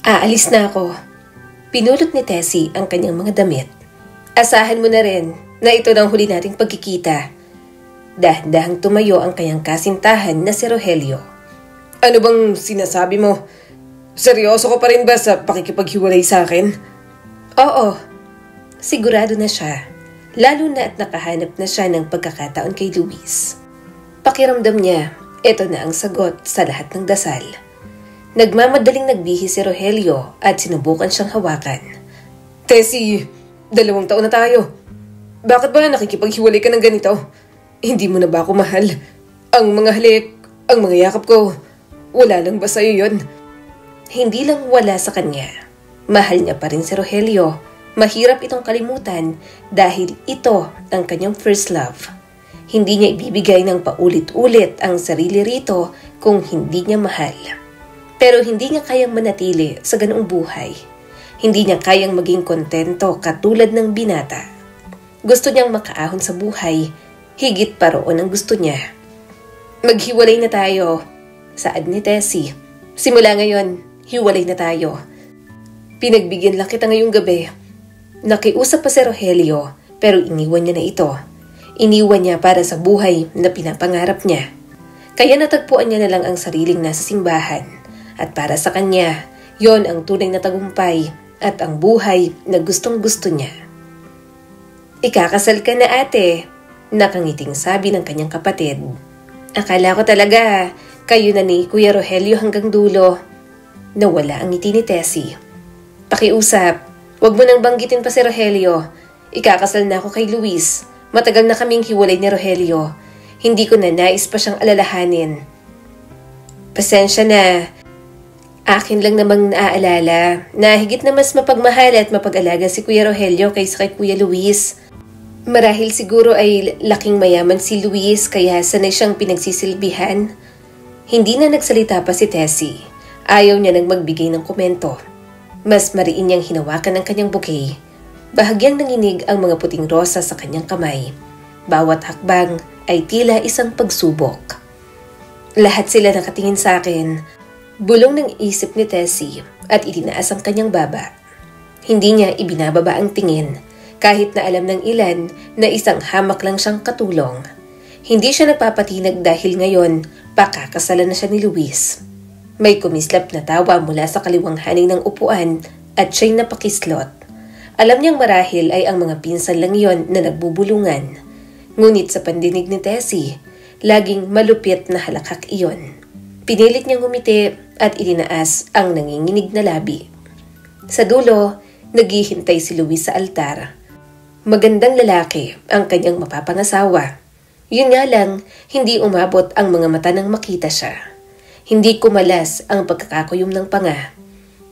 Aalis na ako. Pinulot ni Tessie ang kanyang mga damit. Asahan mo na rin na ito na ang huli nating pagkikita. Dahan-dahang tumayo ang kanyang kasintahan na si Rogelio. Ano bang sinasabi mo? Seryoso ko pa rin ba sa pakikipaghiwalay sa akin? Oo, sigurado na siya. Lalo na at nakahanap na siya ng pagkakataon kay Luis. Pakiramdam niya, ito na ang sagot sa lahat ng dasal. Nagmamadaling nagbihis si Rogelio at sinubukan siyang hawakan. Tessie, 2 taon na tayo. Bakit ba nakikipaghiwalay ka ng ganito? Hindi mo na ba ako mahal? Ang mga halik, ang mga yakap ko, wala lang ba sa'yo yun? Hindi lang wala sa kanya. Mahal niya pa rin si Rogelio. Mahirap itong kalimutan dahil ito ang kanyang first love. Hindi niya ibibigay ng paulit-ulit ang sarili rito kung hindi niya mahal. Pero hindi niya kayang manatili sa ganoong buhay. Hindi niya kayang maging kontento katulad ng binata. Gusto niyang makaahon sa buhay, higit pa roon ang gusto niya. Maghiwalay na tayo, saad ni Tessie. Simula ngayon, hiwalay na tayo. Pinagbigyan lang kita ngayong gabi. Nakiusap pa si Rogelio pero iniwan niya na ito. Iniwan niya para sa buhay na pinapangarap niya. Kaya natagpuan niya na lang ang sariling nasa simbahan. At para sa kanya, yon ang tunay na tagumpay at ang buhay na gustong-gusto niya. Ikakasal ka na ate, nakangiting sabi ng kanyang kapatid. Akala ko talaga, kayo na ni Kuya Rogelio hanggang dulo. Nawala ang ngiti ni Tessie. Pakiusap, wag mo nang banggitin pa si Rogelio. Ikakasal na ako kay Luis. Matagal na kaming hiwalay ni Rogelio. Hindi ko na nais pa siyang alalahanin. Pasensya na. Akin lang namang naaalala na higit na mas mapagmahal at mapag-alaga si Kuya Rogelio kaysa kay Kuya Luis. Marahil siguro ay laking mayaman si Luis kaya sanay siyang pinagsisilbihan. Hindi na nagsalita pa si Tessie. Ayaw niya nang magbigay ng komento. Mas mariin niyang hinawakan ang kanyang bouquet. Bahagyang nanginig ang mga puting rosa sa kanyang kamay. Bawat hakbang ay tila isang pagsubok. Lahat sila nakatingin sa akin. Bulong ng isip ni Tessie at itinaas ang kanyang baba. Hindi niya ibinababa ang tingin kahit na alam ng ilan na isang hamak lang siyang katulong. Hindi siya nagpapatinag dahil ngayon pakakasalan na siya ni Luis. May kumislap na tawa mula sa kaliwang haning ng upuan at siya'y napakislot. Alam niyang marahil ay ang mga pinsan lang yon na nagbubulungan. Ngunit sa pandinig ni Tessie, laging malupit na halakhak iyon. Pinilit niyang ngumiti at itinaas ang nanginginig na labi. Sa dulo, naghihintay si Luis sa altar. Magandang lalaki ang kanyang mapapangasawa. Yun nga lang, hindi umabot ang mga mata nang makita siya. Hindi kumalas ang pagkakakuyom ng panga.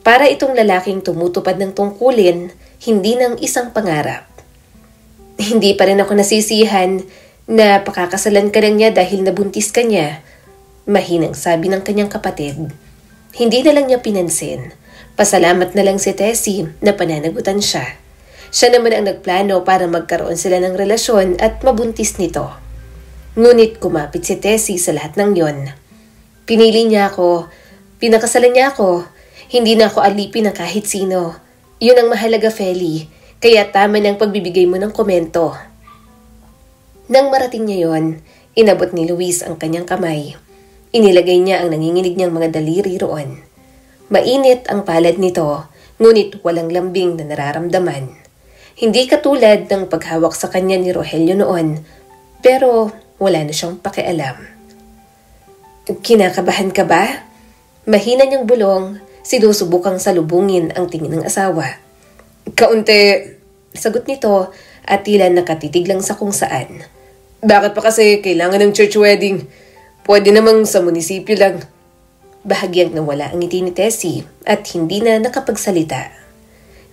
Para itong lalaking tumutupad ng tungkulin, hindi ng isang pangarap. Hindi pa rin ako nasisihan na pakakasalan ka lang niya dahil nabuntis ka niya. Mahinang sabi ng kanyang kapatid. Hindi na lang niya pinansin. Pasalamat na lang si Tessie na pananagutan siya. Siya naman ang nagplano para magkaroon sila ng relasyon at mabuntis nito. Ngunit kumapit si Tessie sa lahat ng yon. Pinili niya ako, pinakasalan niya ako, hindi na ako alipin ng kahit sino. Yun ang mahalaga, Feli, kaya tama na ang pagbibigay mo ng komento. Nang marating niya yon, inabot ni Luis ang kanyang kamay. Inilagay niya ang nanginginig niyang mga daliri roon. Mainit ang palad nito, ngunit walang lambing na nararamdaman. Hindi katulad ng paghawak sa kanya ni Rogelio noon, pero wala na siyang pakialam. Kinakabahan ka ba? Mahina niyang bulong, sinusubukang salubungin ang tingin ng asawa. Kaunti, sagot nito at tila nakatitig lang sa kung saan. Bakit pa kasi kailangan ng church wedding? Pwede namang sa munisipyo lang. Bahagyang nawala ang ngiti ni Tessie at hindi na nakapagsalita.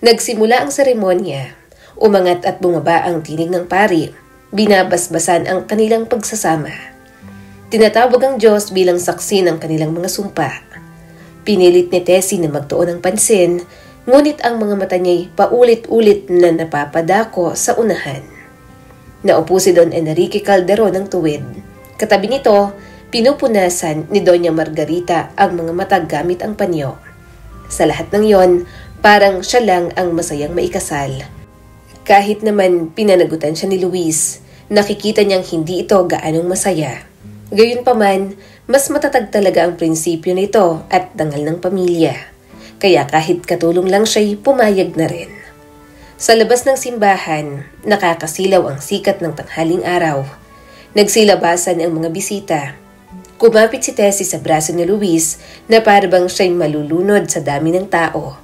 Nagsimula ang seremonya. Umangat at bumaba ang tinig ng pari. Binabasbasan ang kanilang pagsasama. Tinatawag ang Diyos bilang saksi ng kanilang mga sumpa. Pinilit ni Tessie na magtuon ng pansin, ngunit ang mga mata niya'y paulit-ulit na napapadako sa unahan. Naupo si Don Enrique Calderon ng tuwid. Katabi nito, pinupunasan ni Doña Margarita ang mga mata gamit ang panyo. Sa lahat ng yon, parang siya lang ang masayang maikasal. Kahit naman pinanagutan siya ni Luis, nakikita niyang hindi ito gaanong masaya. Gayunpaman, mas matatag talaga ang prinsipyo nito at dangal ng pamilya. Kaya kahit katulong lang siya'y pumayag na rin. Sa labas ng simbahan, nakakasilaw ang sikat ng tanghaling araw. Nagsilabasan ang mga bisita. Kumapit si Tessie sa braso ni Luis na parabang siya'y malulunod sa dami ng tao.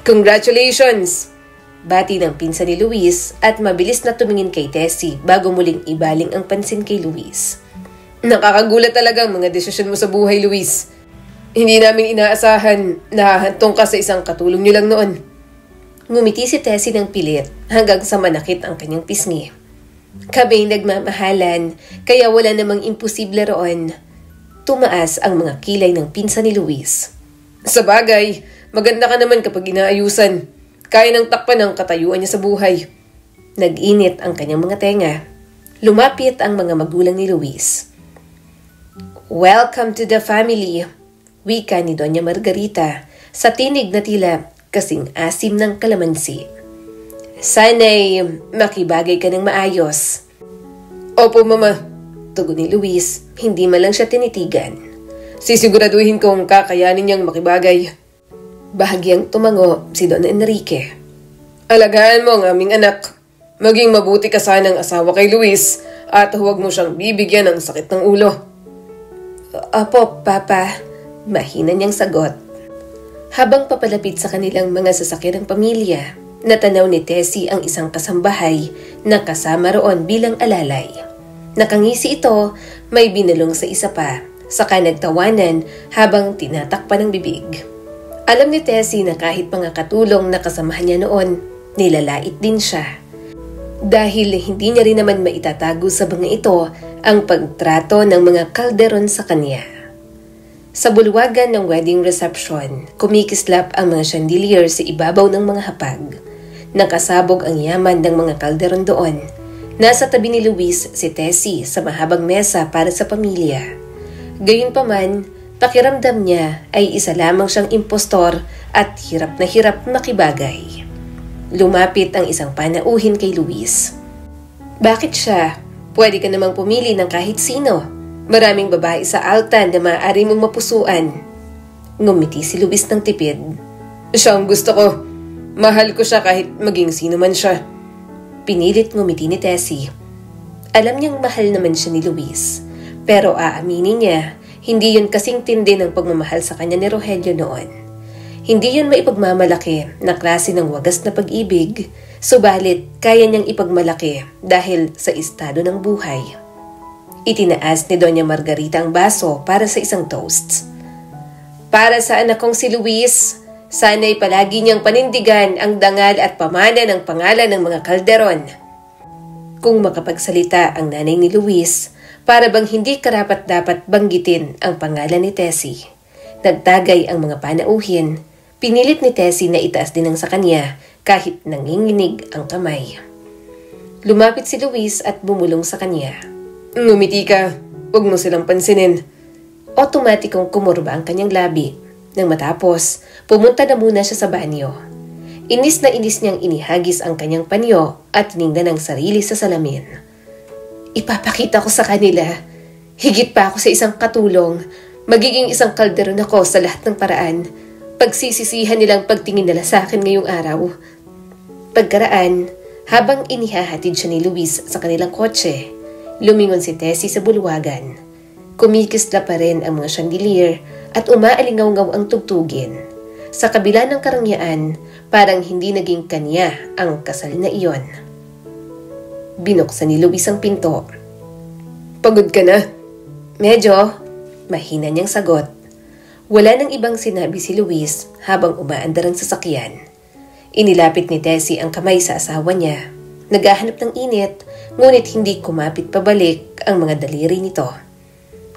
Congratulations! Bati ng pinsan ni Luis at mabilis na tumingin kay Tessie bago muling ibaling ang pansin kay Luis. Nakakagulat talaga ang mga desisyon mo sa buhay, Luis. Hindi namin inaasahan na hahantong ka sa isang katulong niyo lang noon. Ngumiti si Tessie ng pilit hanggang sa manakit ang kanyang pisngi. Kaming nagmamahalan kaya wala namang imposible roon. Tumaas ang mga kilay ng pinsan ni Luis. Sa bagay, maganda ka naman kapag inaayusan. Kaya nang takpan ang katayuan niya sa buhay. Nag-init ang kanyang mga tenga. Lumapit ang mga magulang ni Luis. Welcome to the family, wika ni Doña Margarita sa tinig na tila kasing asim ng kalamansi. Sana'y makibagay ka ng maayos. Opo, Mama, tugon ni Luis, hindi man lang siya tinitigan. Sisiguraduhin kong kakayanin niyang makibagay. Bahagyang tumango si Don Enrique. Alagaan mo ang aming anak. Maging mabuti ka sanang asawa kay Luis at huwag mo siyang bibigyan ng sakit ng ulo. Opo, Papa, mahina niyang sagot. Habang papalapit sa kanilang mga sasakyan ng pamilya, natanaw ni Tessie ang isang kasambahay na kasama roon bilang alalay. Nakangisi ito, may binalong sa isa pa, saka nagtawanan habang tinatakpan ng bibig. Alam ni Tessie na kahit mga katulong na kasamahan niya noon, nilalait din siya. Dahil hindi niya rin naman maitatago sa mga ito ang pagtrato ng mga Calderon sa kanya. Sa bulwagan ng wedding reception, kumikislap ang mga chandelier sa ibabaw ng mga hapag. Nakasabog ang yaman ng mga Calderon doon. Nasa tabi ni Luis si Tessie sa mahabang mesa para sa pamilya. Gayunpaman, pakiramdam niya ay isa lamang siyang impostor at hirap na hirap makibagay. Lumapit ang isang panauhin kay Luis. Bakit siya? Pwede ka namang pumili ng kahit sino. Maraming babae sa Altan na maaari mong mapusuan. Ngumiti si Luis ng tipid. Siya ang gusto ko. Mahal ko siya kahit maging sino man siya. Pinilit ngumiti ni Tessie. Alam niyang mahal naman siya ni Luis. Pero aaminin niya, hindi yun kasing tindi ng pagmamahal sa kanya ni Rogelio noon. Hindi yun maipagmamalaki na klase ng wagas na pag-ibig, subalit kaya niyang ipagmalaki dahil sa estado ng buhay. Itinaas ni Doña Margarita ang baso para sa isang toast. Para sa anak kong si Luis, sana'y palagi niyang panindigan ang dangal at pamana ng pangalan ng mga Calderon. Kung makapagsalita ang nanay ni Luis, para bang hindi karapat-dapat banggitin ang pangalan ni Tessie. Nagtagay ang mga panauhin, pinilit ni Tessie na itaas din ang sa kanya kahit nanginginig ang kamay. Lumapit si Luis at bumulong sa kanya. Ngumiti ka, huwag mo silang pansinin. Otomatikong kumurba ang kanyang labi. Nang matapos, pumunta na muna siya sa banyo. Inis na inis niyang inihagis ang kanyang panyo at tiningnan ang sarili sa salamin. Ipapakita ko sa kanila, higit pa ako sa isang katulong, magiging isang Calderon ako sa lahat ng paraan. Pagsisisihan nilang pagtingin nila sa akin ngayong araw. Pagkaraan, habang inihahatid siya ni Luis sa kanilang kotse, lumingon si Tessie sa bulwagan. Kumikisla pa rin ang mga chandelier at umaalingaw-ngaw ang tugtugin. Sa kabila ng karangyaan, parang hindi naging kanya ang kasal na iyon. Binuksan ni Luis ang pinto. Pagod ka na? Medyo, mahina niyang sagot. Wala nang ibang sinabi si Luis habang umaandar ang sasakyan. Inilapit ni Tessie ang kamay sa asawa niya. Naghahanap ng init, ngunit hindi kumapit pabalik ang mga daliri nito.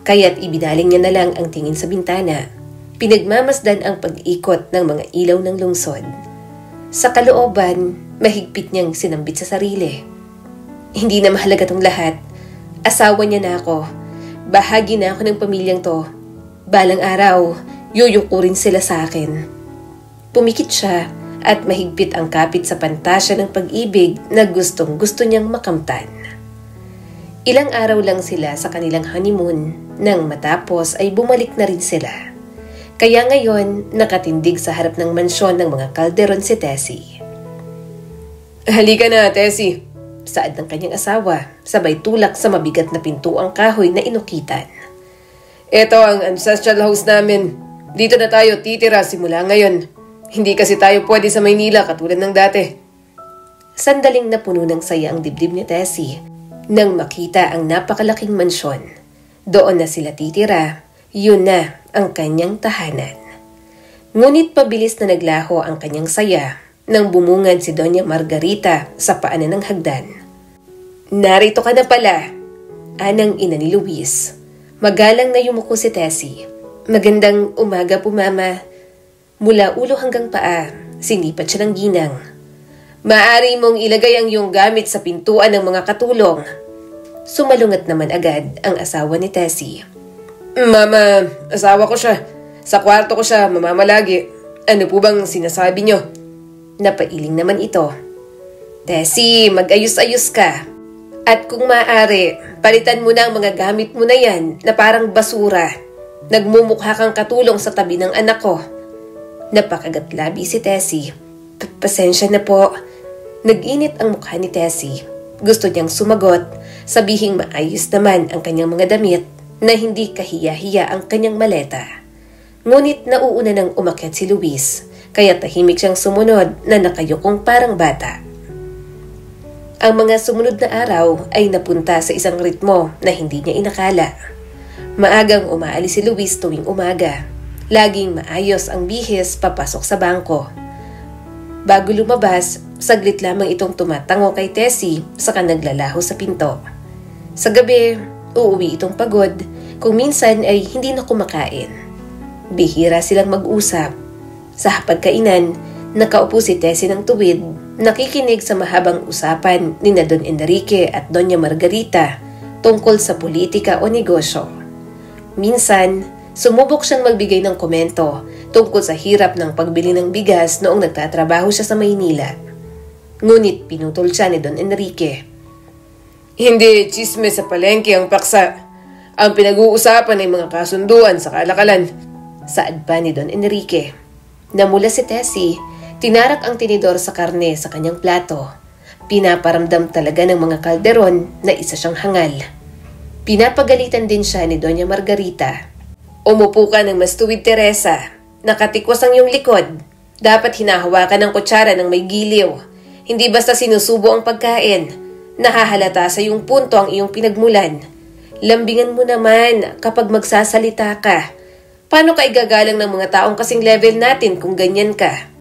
Kaya't ibinaling niya na lang ang tingin sa bintana. Pinagmamasdan ang pag-ikot ng mga ilaw ng lungsod. Sa kalooban, mahigpit niyang sinambit sa sarili. Hindi na mahalaga tong lahat. Asawa niya na ako. Bahagi na ako ng pamilyang to. Balang araw, yuyukurin sila sa akin. Pumikit siya at mahigpit ang kapit sa pantasya ng pag-ibig na gustong-gusto niyang makamtan. Ilang araw lang sila sa kanilang honeymoon nang matapos ay bumalik na rin sila. Kaya ngayon nakatindig sa harap ng mansyon ng mga Calderon si Tessie. Halika na, Tessie. Saad ng kanyang asawa, sabay tulak sa mabigat na pintuang kahoy na inukitan. Ito ang ancestral house namin. Dito na tayo titira simula ngayon. Hindi kasi tayo pwede sa Maynila katulad ng dati. Sandaling napuno ng saya ang dibdib ni Tessie nang makita ang napakalaking mansyon. Doon na sila titira, yun na ang kanyang tahanan. Ngunit pabilis na naglaho ang kanyang saya nang bumungad si Doña Margarita sa paanan ng hagdan. Narito ka na pala, anang ina ni Luis. Magalang na yumuko si Tessie. Magandang umaga po, Mama. Mula ulo hanggang paa, sinipat siya ng ginang. Maaari mong ilagay ang iyong gamit sa pintuan ng mga katulong. Sumalungat naman agad ang asawa ni Tessie. Mama, asawa ko siya. Sa kwarto ko siya mamamalagi. Ano po bang sinasabi niyo? Napailing naman ito. Tessie, mag-ayos-ayos ka. At kung maaari, palitan mo na ang mga gamit mo na yan na parang basura. Nagmumukha kang katulong sa tabi ng anak ko. Napakagatlabi si Tessie. Pasensya na po. Nag-init ang mukha ni Tessie. Gusto niyang sumagot, sabihing maayos naman ang kanyang mga damit na hindi kahiya-hiya ang kanyang maleta. Ngunit nauuna nang umakyat si Luis, kaya tahimik siyang sumunod na nakayukong parang bata. Ang mga sumunod na araw ay napunta sa isang ritmo na hindi niya inakala. Maagang umaalis si Luis tuwing umaga. Laging maayos ang bihis papasok sa bangko. Bago lumabas, saglit lamang itong tumatango kay Tessie saka naglalaho sa pinto. Sa gabi, uuwi itong pagod, kung minsan ay hindi na kumakain. Bihira silang mag-usap. Sa hapagkainan, nakaupo si Tessie ng tuwid, nakikinig sa mahabang usapan ni na Don Enrique at Doña Margarita tungkol sa politika o negosyo. Minsan, sumubok siyang magbigay ng komento tungkol sa hirap ng pagbili ng bigas noong nagtatrabaho siya sa Maynila. Ngunit pinutol siya ni Don Enrique. Hindi chisme sa palengke ang paksa. Ang pinag-uusapan ay mga kasunduan sa kalakalan. Saad pa ni Don Enrique. Namula si Tessie, tinarak ang tinidor sa karne sa kanyang plato. Pinaparamdam talaga ng mga Calderon na isa siyang hangal. Pinapagalitan din siya ni Doña Margarita. Umupo ka ng mas tuwid, Teresa. Nakatikwas ang iyong likod. Dapat hinahawakan ng kutsara ng may giliw. Hindi basta sinusubo ang pagkain. Nahahalata sa iyong punto ang iyong pinagmulan. Lambingan mo naman kapag magsasalita ka. Paano ka igagalang ng mga taong kasing level natin kung ganyan ka?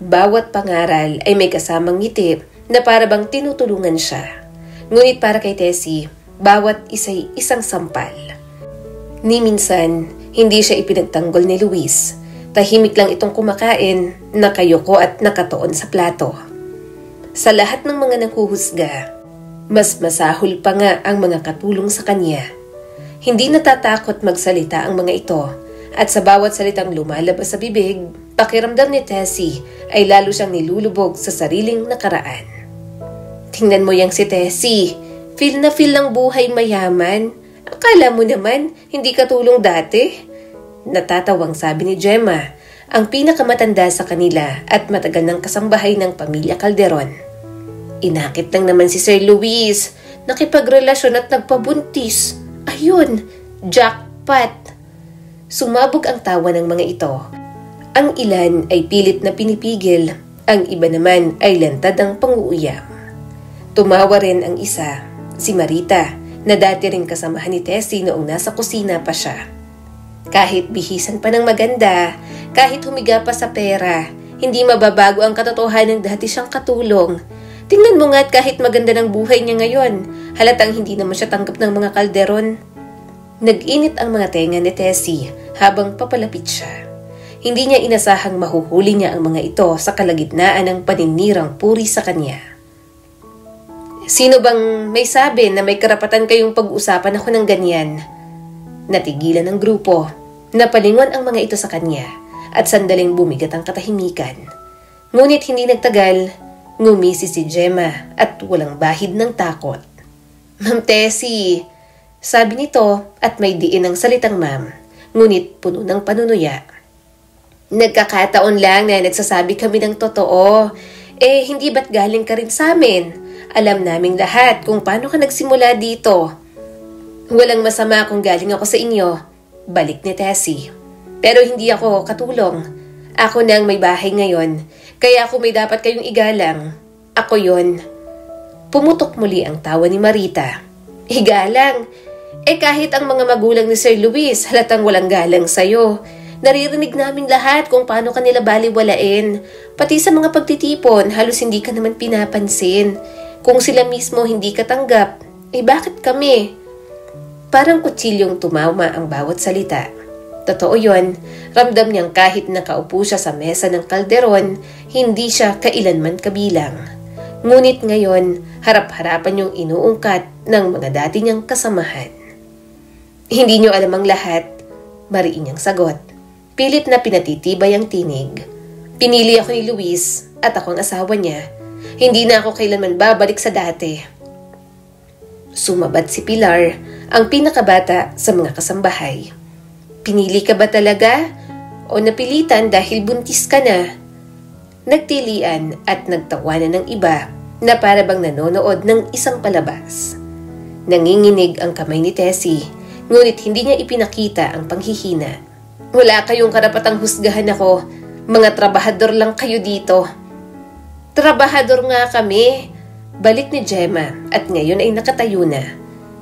Bawat pangaral ay may kasamang ngiti na para bang tinutulungan siya. Ngunit para kay Tessie, bawat isa'y isang sampal. Ni minsan, hindi siya ipinagtanggol ni Luis. Tahimik lang itong kumakain, nakayuko at nakatuon sa plato. Sa lahat ng mga nanghuhusga, mas masahol pa nga ang mga katulong sa kanya. Hindi natatakot magsalita ang mga ito at sa bawat salitang lumalabas sa bibig, pakiramdam ni Tessie ay lalo siyang nilulubog sa sariling nakaraan. Tingnan mo yang si Tessie, feel na feel ng buhay mayaman. Akala mo naman, hindi katulong dati? Natatawang sabi ni Gemma, ang pinakamatanda sa kanila at matagal ng kasambahay ng pamilya Calderon. Inakit lang naman si Sir Luis, nakipagrelasyon at nagpabuntis. Ayun, jackpot! Sumabog ang tawa ng mga ito. Ang ilan ay pilit na pinipigil, ang iba naman ay lantad ang panguuyam. Tumawa rin ang isa, si Marita, na dati rin kasamahan ni Tessie noong nasa kusina pa siya. Kahit bihisan pa ng maganda, kahit humiga pa sa pera, hindi mababago ang katotohanan ng dati siyang katulong. Tingnan mo nga't kahit maganda ng buhay niya ngayon, halatang hindi naman siya tanggap ng mga Calderon. Nag-init ang mga tenga ni Tessie habang papalapit siya. Hindi niya inasahang mahuhuli niya ang mga ito sa kalagitnaan ng paninirang puri sa kanya. Sino bang may sabi na may karapatan kayong pag-usapan ako ng ganyan? Natigilan ang grupo. Napalingon ang mga ito sa kanya at sandaling bumigat ang katahimikan. Ngunit hindi nagtagal, ngumisi si Gemma at walang bahid ng takot. "Ma'am Tessie," sabi nito at may diin ang salitang ma'am, ngunit puno ng panunuya. "Nagkakataon lang na nagsasabi kami ng totoo. Hindi ba't galing ka rin sa amin? Alam naming lahat kung paano ka nagsimula dito." "Walang masama kung galing ako sa inyo," balik ni Tessie. "Pero hindi ako katulong. Ako na ang may bahay ngayon, kaya ako may dapat kayong igalang. Ako yon." Pumutok muli ang tawa ni Marita. "Igalang? Kahit ang mga magulang ni Sir Luis halatang walang galang sa'yo. Naririnig namin lahat kung paano kanila baliwalain. Pati sa mga pagtitipon, halos hindi ka naman pinapansin. Kung sila mismo hindi katanggap, bakit kami?" Parang kutsilyong tumama ang bawat salita. Totoo yon, ramdam niyang kahit nakaupo siya sa mesa ng kalderon, hindi siya kailanman kabilang. Ngunit ngayon, harap-harapan yung inuungkat ng mga dati niyang kasamahan. "Hindi niyo alam ang lahat," mariin niyang sagot. Pilit na pinatitibay ang tinig. "Pinili ako ni Luis at ako ang asawa niya. Hindi na ako kailanman babalik sa dati." Sumabat si Pilar, ang pinakabata sa mga kasambahay. "Pinili ka ba talaga? O napilitan dahil buntis ka na?" Nagtilian at nagtawanan ng iba na para bang nanonood ng isang palabas. Nanginginig ang kamay ni Tessie, ngunit hindi niya ipinakita ang panghihina. "Wala kayong karapatang husgahan ako. Mga trabahador lang kayo dito." "Trabahador nga kami," balik ni Gemma at ngayon ay nakatayo na.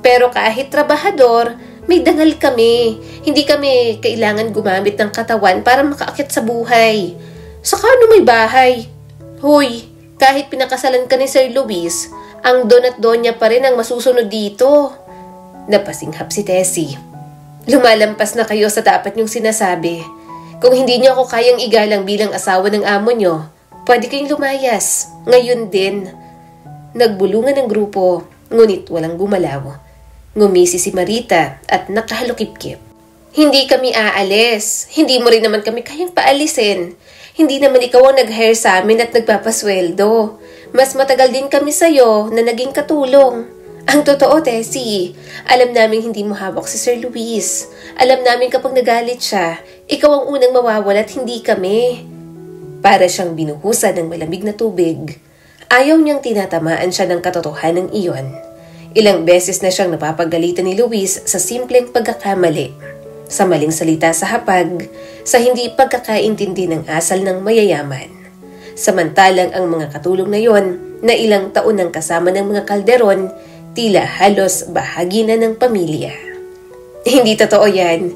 "Pero kahit trabahador, may dangal kami. Hindi kami kailangan gumamit ng katawan para makaakyat sa buhay. Saka ano may bahay? Hoy, kahit pinakasalan ka ni Sir Luis, ang don at donya pa rin ang masusunod dito." Napasinghap si Tessie. "Lumalampas na kayo sa dapat niyong sinasabi. Kung hindi niyo ako kayang igalang bilang asawa ng amo niyo, pwede kayong lumayas. Ngayon din." Nagbulungan ang grupo, ngunit walang gumalaw. Ngumisi si Marita at nakahalukip-kip. "Hindi kami aalis. Hindi mo rin naman kami kayang paalisin. Hindi naman ikaw ang nag-hire sa amin at nagpapasweldo. Mas matagal din kami sa'yo na naging katulong. Ang totoo, Tessie, alam namin hindi mo hawak si Sir Luis. Alam namin kapag nagalit siya, ikaw ang unang mawawala at hindi kami." Para siyang binuhusan ng malamig na tubig. Ayaw niyang tinatamaan siya ng katotohanan iyon. Ilang beses na siyang napapagalitan ni Luis sa simpleng pagkakamali, sa maling salita sa hapag, sa hindi pagkakaintindi ng asal ng mayayaman. Samantalang ang mga katulong na yon, na ilang taon nang kasama ng mga kalderon, tila halos bahagi na ng pamilya. "Hindi totoo yan,"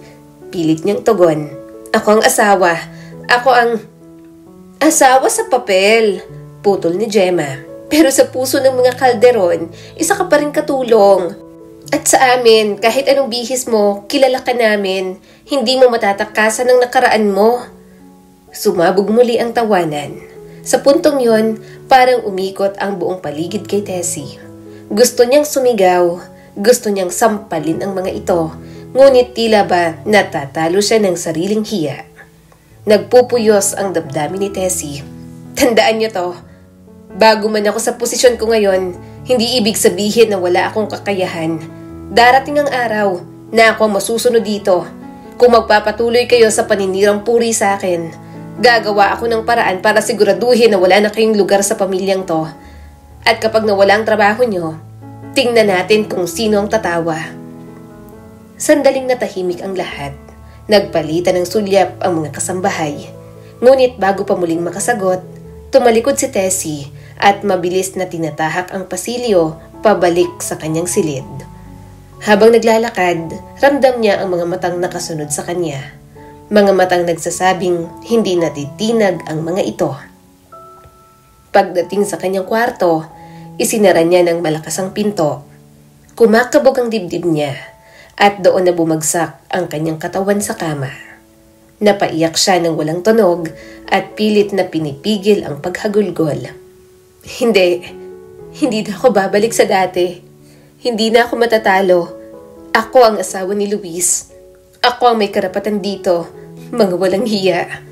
pilit niyang tugon. "Ako ang asawa. Ako ang..." "Asawa sa papel," putol ni Gemma. "Pero sa puso ng mga kalderon, isa ka pa rin katulong. At sa amin, kahit anong bihis mo, kilala ka namin. Hindi mo matatakasan ng nakaraan mo." Sumabog muli ang tawanan. Sa puntong yon, parang umikot ang buong paligid kay Tessie. Gusto niyang sumigaw, gusto niyang sampalin ang mga ito, ngunit tila ba natatalo siya ng sariling hiya. Nagpupuyos ang damdamin ni Tessie. "Tandaan niyo to. Bago man ako sa posisyon ko ngayon, hindi ibig sabihin na wala akong kakayahan. Darating ang araw na ako ang masusunod dito. Kung magpapatuloy kayo sa paninirang puri sa akin, gagawa ako ng paraan para siguraduhin na wala na kayong lugar sa pamilyang to. At kapag nawala ang trabaho nyo, tingnan natin kung sino ang tatawa." Sandaling natahimik ang lahat. Nagpalitan ng sulyap ang mga kasambahay. Ngunit bago pa muling makasagot, tumalikod si Tessie at mabilis na tinatahak ang pasilyo pabalik sa kanyang silid. Habang naglalakad, ramdam niya ang mga matang nakasunod sa kanya. Mga matang nagsasabing hindi natitinag ang mga ito. Pagdating sa kanyang kwarto, isinara niya ng malakas ang pinto. Kumakabog ang dibdib niya at doon na bumagsak ang kanyang katawan sa kama. Napaiyak siya ng walang tunog at pilit na pinipigil ang paghagulgol. Hindi na ako babalik sa dati. Hindi na ako matatalo. Ako ang asawa ni Luis. Ako ang may karapatan dito, mga walang hiya."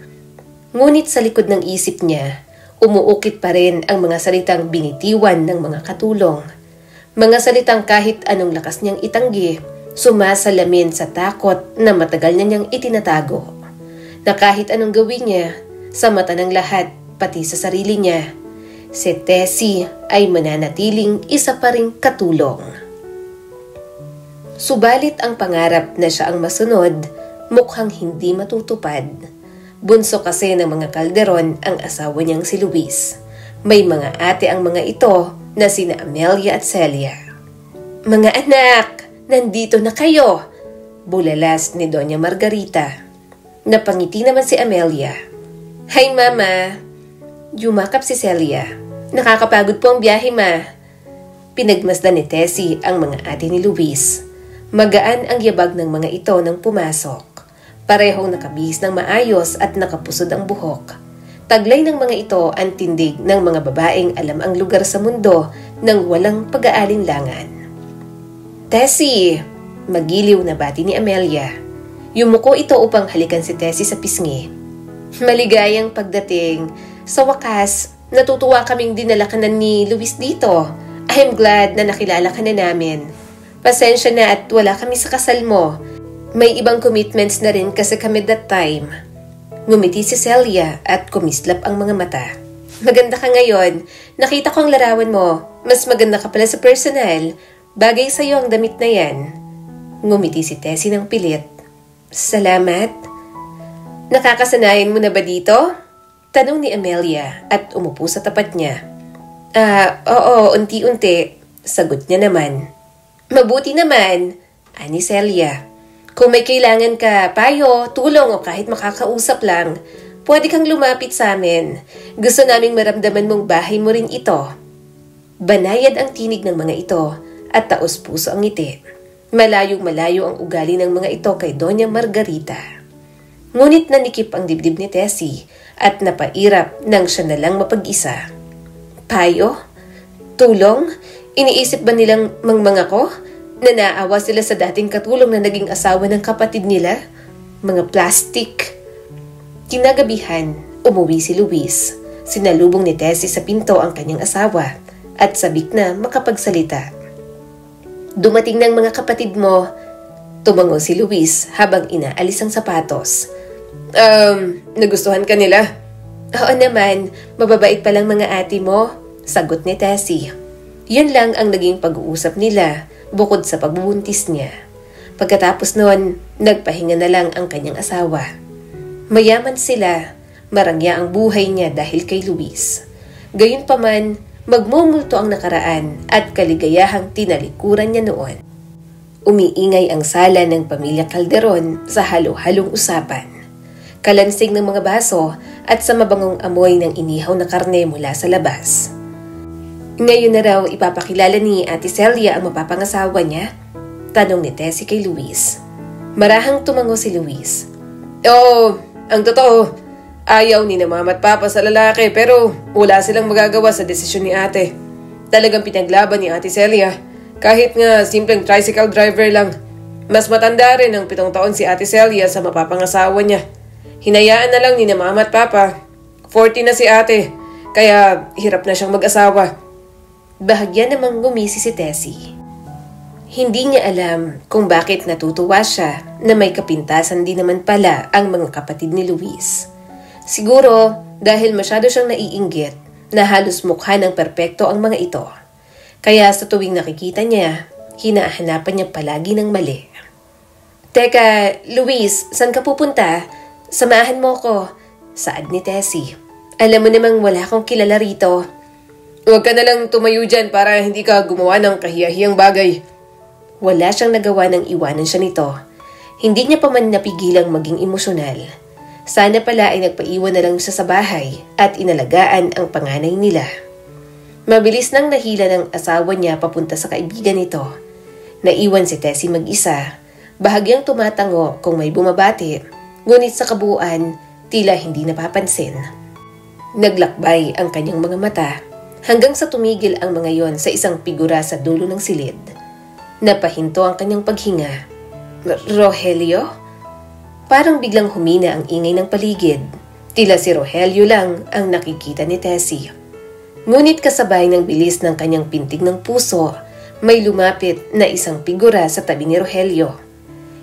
Ngunit sa likod ng isip niya, umuukit pa rin ang mga salitang binitiwan ng mga katulong. Mga salitang kahit anong lakas niyang itanggi, sumasalamin sa takot na matagal na niyang itinatago. Na kahit anong gawin niya, sa mata ng lahat, pati sa sarili niya, si Tessie ay mananatiling isa pa ring katulong. Subalit ang pangarap na siya ang masunod, mukhang hindi matutupad. Bunso kasi ng mga Calderon ang asawa niyang si Luis. May mga ate ang mga ito na sina Amelia at Celia. "Mga anak, nandito na kayo!" Bulalas ni Doña Margarita. Napangiti naman si Amelia. "Hi, Mama!" Yumakap si Celia. "Nakakapagod po ang biyahe, Ma." Pinagmasdan ni Tessie ang mga ate ni Luis. Magaan ang yabag ng mga ito nang pumasok. Parehong nakabihis ng maayos at nakapusod ang buhok. Taglay ng mga ito ang tindig ng mga babaeng alam ang lugar sa mundo nang walang pag-aalinlangan. "Tessie!" Magiliw na bati ni Amelia. Yumuko ito upang halikan si Tessie sa pisngi. "Maligayang pagdating. Sa wakas, natutuwa kaming dinala ka na ni Luis dito. I'm glad na nakilala ka na namin. Pasensya na at wala kami sa kasal mo. May ibang commitments na rin kasi kami that time." Ngumiti si Celia at kumislap ang mga mata. "Maganda ka ngayon. Nakita ko ang larawan mo. Mas maganda ka pala sa personal. Bagay sa'yo ang damit na yan." Ngumiti si Tessie ng pilit. "Salamat." "Nakakasanayan mo na ba dito?" Tanong ni Amelia at umupo sa tapat niya. Oo, unti-unti." Sagot niya naman. "Mabuti naman," ani Celia. "Kung may kailangan ka, payo, tulong o kahit makakausap lang, pwede kang lumapit sa amin. Gusto naming maramdaman mong bahay mo rin ito." Banayad ang tinig ng mga ito at taos-puso ang ngiti. Malayong malayo ang ugali ng mga ito kay Doña Margarita. Ngunit nanikip ang dibdib ni Tessie at napairap nang siya na lang mapag-isa. Payo? Tulong? Iniisip ba nilang mangmanga ko? Na naawa sila sa dating katulong na naging asawa ng kapatid nila? Mga plastic. Kinagabihan, umuwi si Luis. Sinalubong ni Tessie sa pinto ang kanyang asawa at sabik na makapagsalita. "Dumating ng mga kapatid mo." Tumango si Luis habang inaalis ang sapatos. Nagustuhan ka nila?" "Oo naman, mababait palang mga ate mo," sagot ni Tessie. Yun lang ang naging pag-uusap nila bukod sa pagbubuntis niya. Pagkatapos noon, nagpahinga na lang ang kanyang asawa. Mayaman sila, marangya ang buhay niya dahil kay Luis. Gayunpaman, magmumulto ang nakaraan at kaligayahang tinalikuran niya noon. Umiingay ang sala ng pamilya Calderon sa halo-halong usapan. Kalansing ng mga baso at sa mabangong amoy ng inihaw na karne mula sa labas. "Ngayon na raw ipapakilala ni Ate Celia ang mapapangasawa niya?" Tanong ni Tessie kay Luis. Marahang tumango si Luis. "Oo, ang totoo. Ayaw ni na mama at papa sa lalaki pero wala silang magagawa sa desisyon ni ate. Talagang pinaglaban ni Ate Celia. Kahit nga simpleng tricycle driver lang. Mas matanda rin ng 7 taon si Ate Celia sa mapapangasawa niya. Hinayaan na lang ni na mama at papa. 40 na si ate, kaya hirap na siyang mag-asawa." Bahagya namang gumisi si Tessie. Hindi niya alam kung bakit natutuwa siya na may kapintasan din naman pala ang mga kapatid ni Luis. Siguro dahil masyado siyang naiinggit na halos mukha ng perpekto ang mga ito. Kaya sa tuwing nakikita niya, hinahanapan niya palagi ng mali. "Teka, Luis, saan ka pupunta? Samahan mo ko," saad ni Tessie. "Alam mo namang wala akong kilala rito." "Huwag ka na lang tumayo dyan para hindi ka gumawa ng kahiyahiyang bagay." Wala siyang nagawa nang iwanan siya nito. Hindi niya pa man napigilang maging emosyonal. Sana pala ay nagpaiwan na lang siya sa bahay at inalagaan ang panganay nila. Mabilis nang nahila ng asawa niya papunta sa kaibigan nito. Naiwan si Tessie mag-isa. Bahagyang tumatango kung may bumabati, ngunit sa kabuuan, tila hindi napapansin. Naglakbay ang kanyang mga mata hanggang sa tumigil ang mga yon sa isang figura sa dulo ng silid. Napahinto ang kanyang paghinga. "Rogelio?" Parang biglang humina ang ingay ng paligid. Tila si Rogelio lang ang nakikita ni Tessie. Ngunit kasabay ng bilis ng kanyang pintig ng puso, may lumapit na isang figura sa tabi ni Rogelio.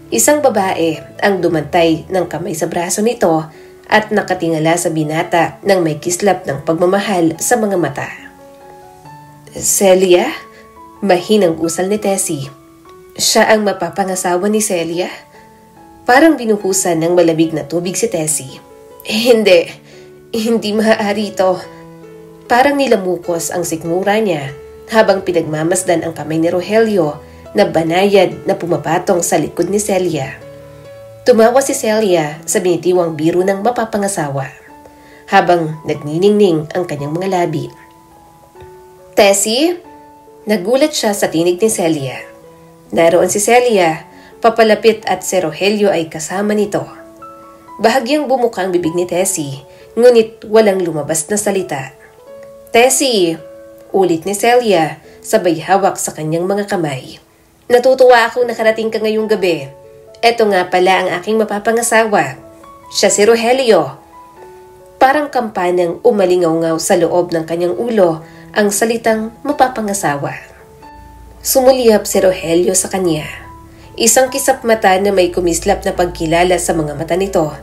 Isang babae ang dumantay ng kamay sa braso nito at nakatingala sa binata ng may kislap ng pagmamahal sa mga mata. Celia? Mahinang usal ni Tessie. Siya ang mapapangasawa ni Celia? Parang binuhusan ng malamig na tubig si Tessie. Hindi maaari ito. Parang nilamukos ang sikmura niya habang pinagmamasdan ang kamay ni Rogelio na banayad na pumapatong sa likod ni Celia. Tumawa si Celia sa binitiwang biro ng mapapangasawa habang nagniningning ang kanyang mga labi. Tessie? Nagulat siya sa tinig ni Celia. Naroon si Celia, papalapit at si Rogelio ay kasama nito. Bahagyang bumuka ang bibig ni Tessie, ngunit walang lumabas na salita. Tessie! Ulit ni Celia, sabay hawak sa kanyang mga kamay. Natutuwa akong nakarating ka ngayong gabi. Eto nga pala ang aking mapapangasawa. Siya si Rogelio. Parang kampanang umalingaw-ngaw sa loob ng kanyang ulo ang salitang mapapangasawa. Sumuliyap si Rogelio sa kanya. Isang kisap mata na may kumislap na pagkilala sa mga mata nito.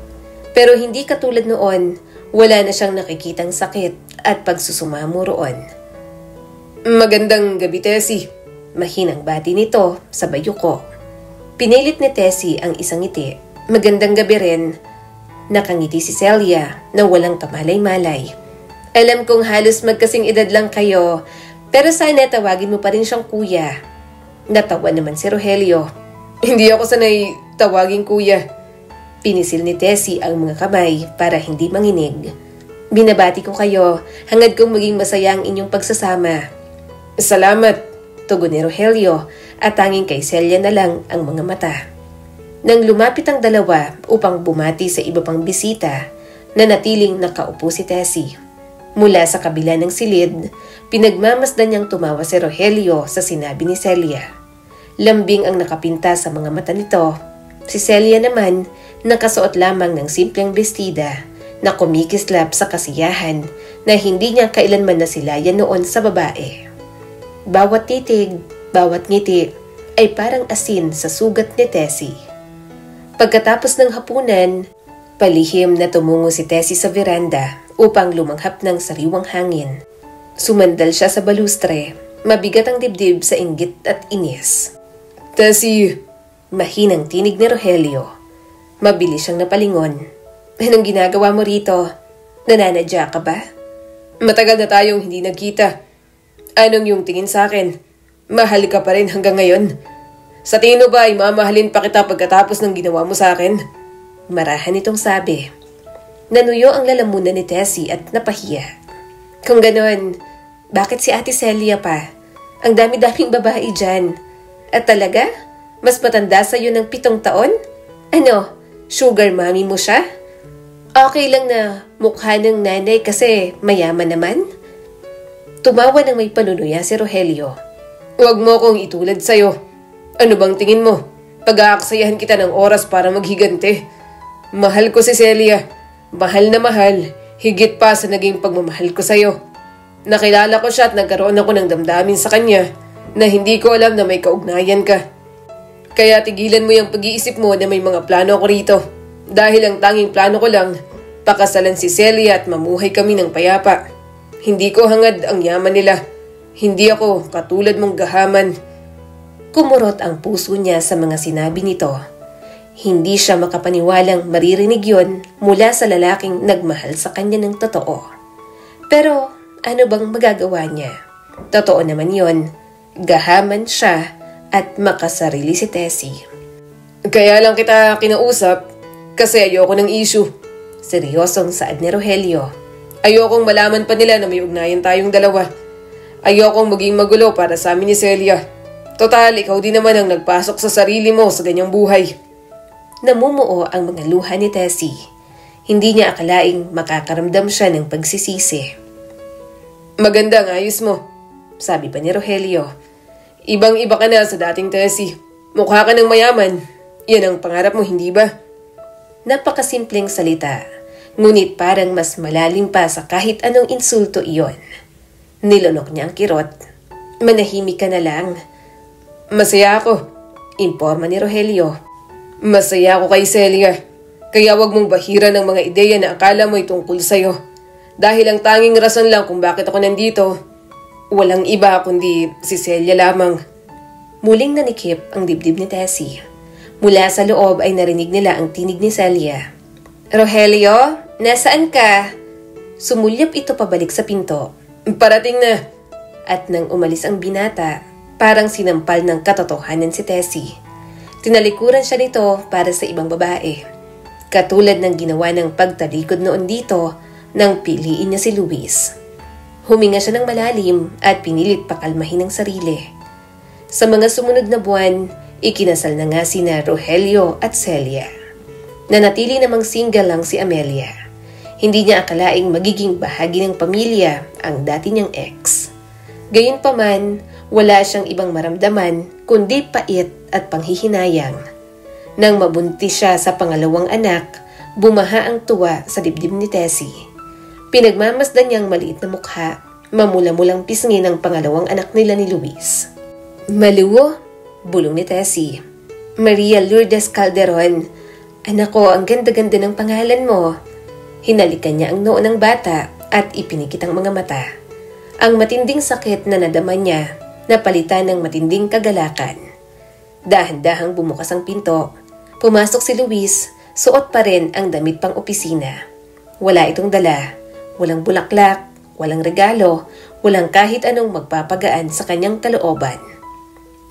Pero hindi katulad noon, wala na siyang nakikitang sakit at pagsusumamo roon. Magandang gabi, Tessie. Mahinang bati nito sa bayuko. Pinilit ni Tessie ang isang ngiti. Magandang gabi rin. Nakangiti si Celia na walang kamalay-malay. Alam kong halos magkasing edad lang kayo, pero sana tawagin mo pa rin siyang kuya. Natawa naman si Rogelio. Hindi ako sanay tawagin kuya. Pinisil ni Tessie ang mga kamay para hindi manginig. Binabati ko kayo, hangad kong maging masaya ang inyong pagsasama. Salamat, tugon ni Rogelio at tanging kay Celia na lang ang mga mata. Nang lumapit ang dalawa upang bumati sa iba pang bisita, nanatiling nakaupo si Tessie. Mula sa kabila ng silid, pinagmamasdan niyang tumawa si Rogelio sa sinabi ni Celia. Lambing ang nakapinta sa mga mata nito. Si Celia naman, nakasuot lamang ng simpleng bestida na kumikislap sa kasiyahan na hindi niya kailanman nasilayan noon sa babae. Bawat titig, bawat ngiti ay parang asin sa sugat ni Tessie. Pagkatapos ng hapunan, palihim na tumungo si Tessie sa veranda upang lumanghap ng sariwang hangin. Sumandal siya sa balustre, mabigat ang dibdib sa inggit at inis. Tessie! Mahinang tinig ni Rogelio. Mabilis siyang napalingon. Anong ginagawa mo rito? Nananadya ka ba? Matagal na tayong hindi nagkita. Anong yung tingin sa akin? Mahal ka pa rin hanggang ngayon? Sa tingin mo ba ay mamahalin pa kita pagkatapos ng ginawa mo sa akin? Marahan itong sabi. Nanuyo ang lalamunan ni Tessie at napahiya. Kung ganon, bakit si Ate Celia pa? Ang dami-daming babae dyan. At talaga? Mas matanda sa'yo ng 7 taon? Ano, sugar mommy mo siya? Okay lang na mukha ng nanay kasi mayaman naman? Tumawa ng may panunuya si Rogelio. Huwag mo akong itulad sa'yo. Ano bang tingin mo? Pag-aaksayahan kita ng oras para maghigante. Mahal ko si Celia. Mahal na mahal. Higit pa sa naging pagmamahal ko sa'yo. Nakilala ko siya at nagkaroon ako ng damdamin sa kanya na hindi ko alam na may kaugnayan ka. Kaya tigilan mo yung pag-iisip mo na may mga plano ako rito. Dahil ang tanging plano ko lang, pakasalan si Celia at mamuhay kami ng payapa. Hindi ko hangad ang yaman nila. Hindi ako katulad mong gahaman. Kumurot ang puso niya sa mga sinabi nito. Hindi siya makapaniwalang maririnig yon mula sa lalaking nagmahal sa kanya ng totoo. Pero ano bang magagawa niya? Totoo naman yon. Gahaman siya at makasarili si Tessie. Kaya lang kita kinausap kasi ayoko ng issue. Seryosong saad ni Rogelio. Ayokong malaman pa nila na may ugnayan tayong dalawa. Ayokong maging magulo para sa amin ni Celia. Total, ikaw din naman ang nagpasok sa sarili mo sa ganyang buhay. Namumuo ang mga luha ni Tessie. Hindi niya akalaing makakaramdam siya ng pagsisisi. Maganda ang ayos mo, sabi pa ni Rogelio. Ibang-iba ka na sa dating Tessie. Mukha ka ng mayaman. Yan ang pangarap mo, hindi ba? Napakasimpleng salita. Ngunit parang mas malalim pa sa kahit anong insulto iyon. Nilunok niya ang kirot. Manahimik ka na lang. Masaya ako, Imporma ni Rogelio. Masaya ako kay Celia. Kaya wag mong bahiran ng mga ideya na akala mo'y tungkol sa'yo. Dahil ang tanging rason lang kung bakit ako nandito, walang iba kundi si Celia lamang. Muling nanikip ang dibdib ni Tessie. Mula sa loob ay narinig nila ang tinig ni Celia. Rogelio, nasaan ka? Sumulyap ito pabalik sa pinto. Parating na. At nang umalis ang binata, parang sinampal ng katotohanan si Tessie. Tinalikuran siya nito para sa ibang babae. Katulad ng ginawa ng pagtalikod noon dito nang piliin niya si Luis. Huminga siya ng malalim at pinilit pakalmahin ang sarili. Sa mga sumunod na buwan, ikinasal na nga sina Rogelio at Celia. Nanatili namang single lang si Amelia. Hindi niya akalaing magiging bahagi ng pamilya ang dati niyang ex. Gayunpaman, wala siyang ibang maramdaman kundi pait at panghihinayang. Nang mabuntis siya sa pangalawang anak, bumaha ang tuwa sa dibdib ni Tessie. Pinagmamasdan niyang maliit na mukha, mamula-mulang pisngi ng pangalawang anak nila ni Luis. Maluwo, bulong ni Tessie. Maria Lourdes Calderon. Anak ko, ang ganda-ganda ng pangalan mo. Hinalikan niya ang noo ng bata at ipinikit ang mga mata. Ang matinding sakit na nadama niya, napalitan ng matinding kagalakan. Dahan-dahang bumukas ang pinto. Pumasok si Luis, suot pa rin ang damit pang opisina. Wala itong dala. Walang bulaklak, walang regalo, walang kahit anong magpapagaan sa kanyang kalooban.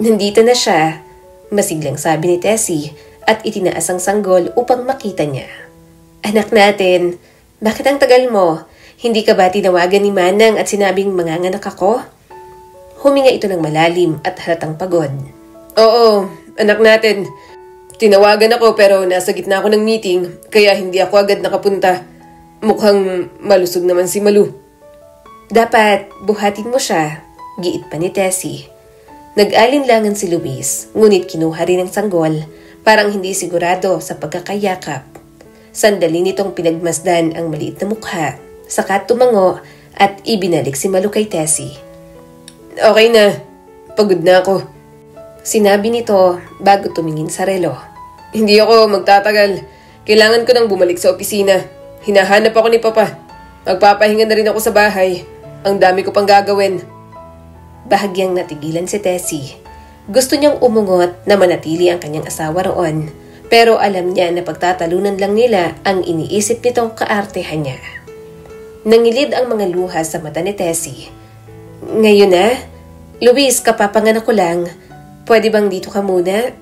Nandito na siya, masiglang sabi ni Tessie at itinaas ang sanggol upang makita niya. Anak natin, bakit ang tagal mo? Hindi ka ba tinawagan ni Manang at sinabing manganganak ako? Huminga ito ng malalim at halatang pagod. Oo, anak natin. Tinawagan ako pero nasa gitna ako ng meeting kaya hindi ako agad nakapunta. Mukhang malusog naman si Malu. Dapat buhatin mo siya, giit pa ni Tessie. Nag-alinlangan si Luis, ngunit kinuha rin ang sanggol, parang hindi sigurado sa pagkakayakap. Sandali nitong pinagmasdan ang maliit na mukha, saka tumango at ibinalik si Malu kay Tessie. Okay na, pagod na ako. Sinabi nito bago tumingin sa relo. Hindi ako magtatagal. Kailangan ko nang bumalik sa opisina. Hinahanap ako ni Papa. Magpapahinga na rin ako sa bahay. Ang dami ko pang gagawin. Bahagyang natigilan si Tessie. Gusto niyang umungot na manatili ang kanyang asawa roon, pero alam niya na pagtatalunan lang nila ang iniisip nitong kaartehan niya. Nangilid ang mga luha sa mata ni Tessie. Ngayon na? Luis, kapapanganak ko lang. Pwede bang dito ka muna?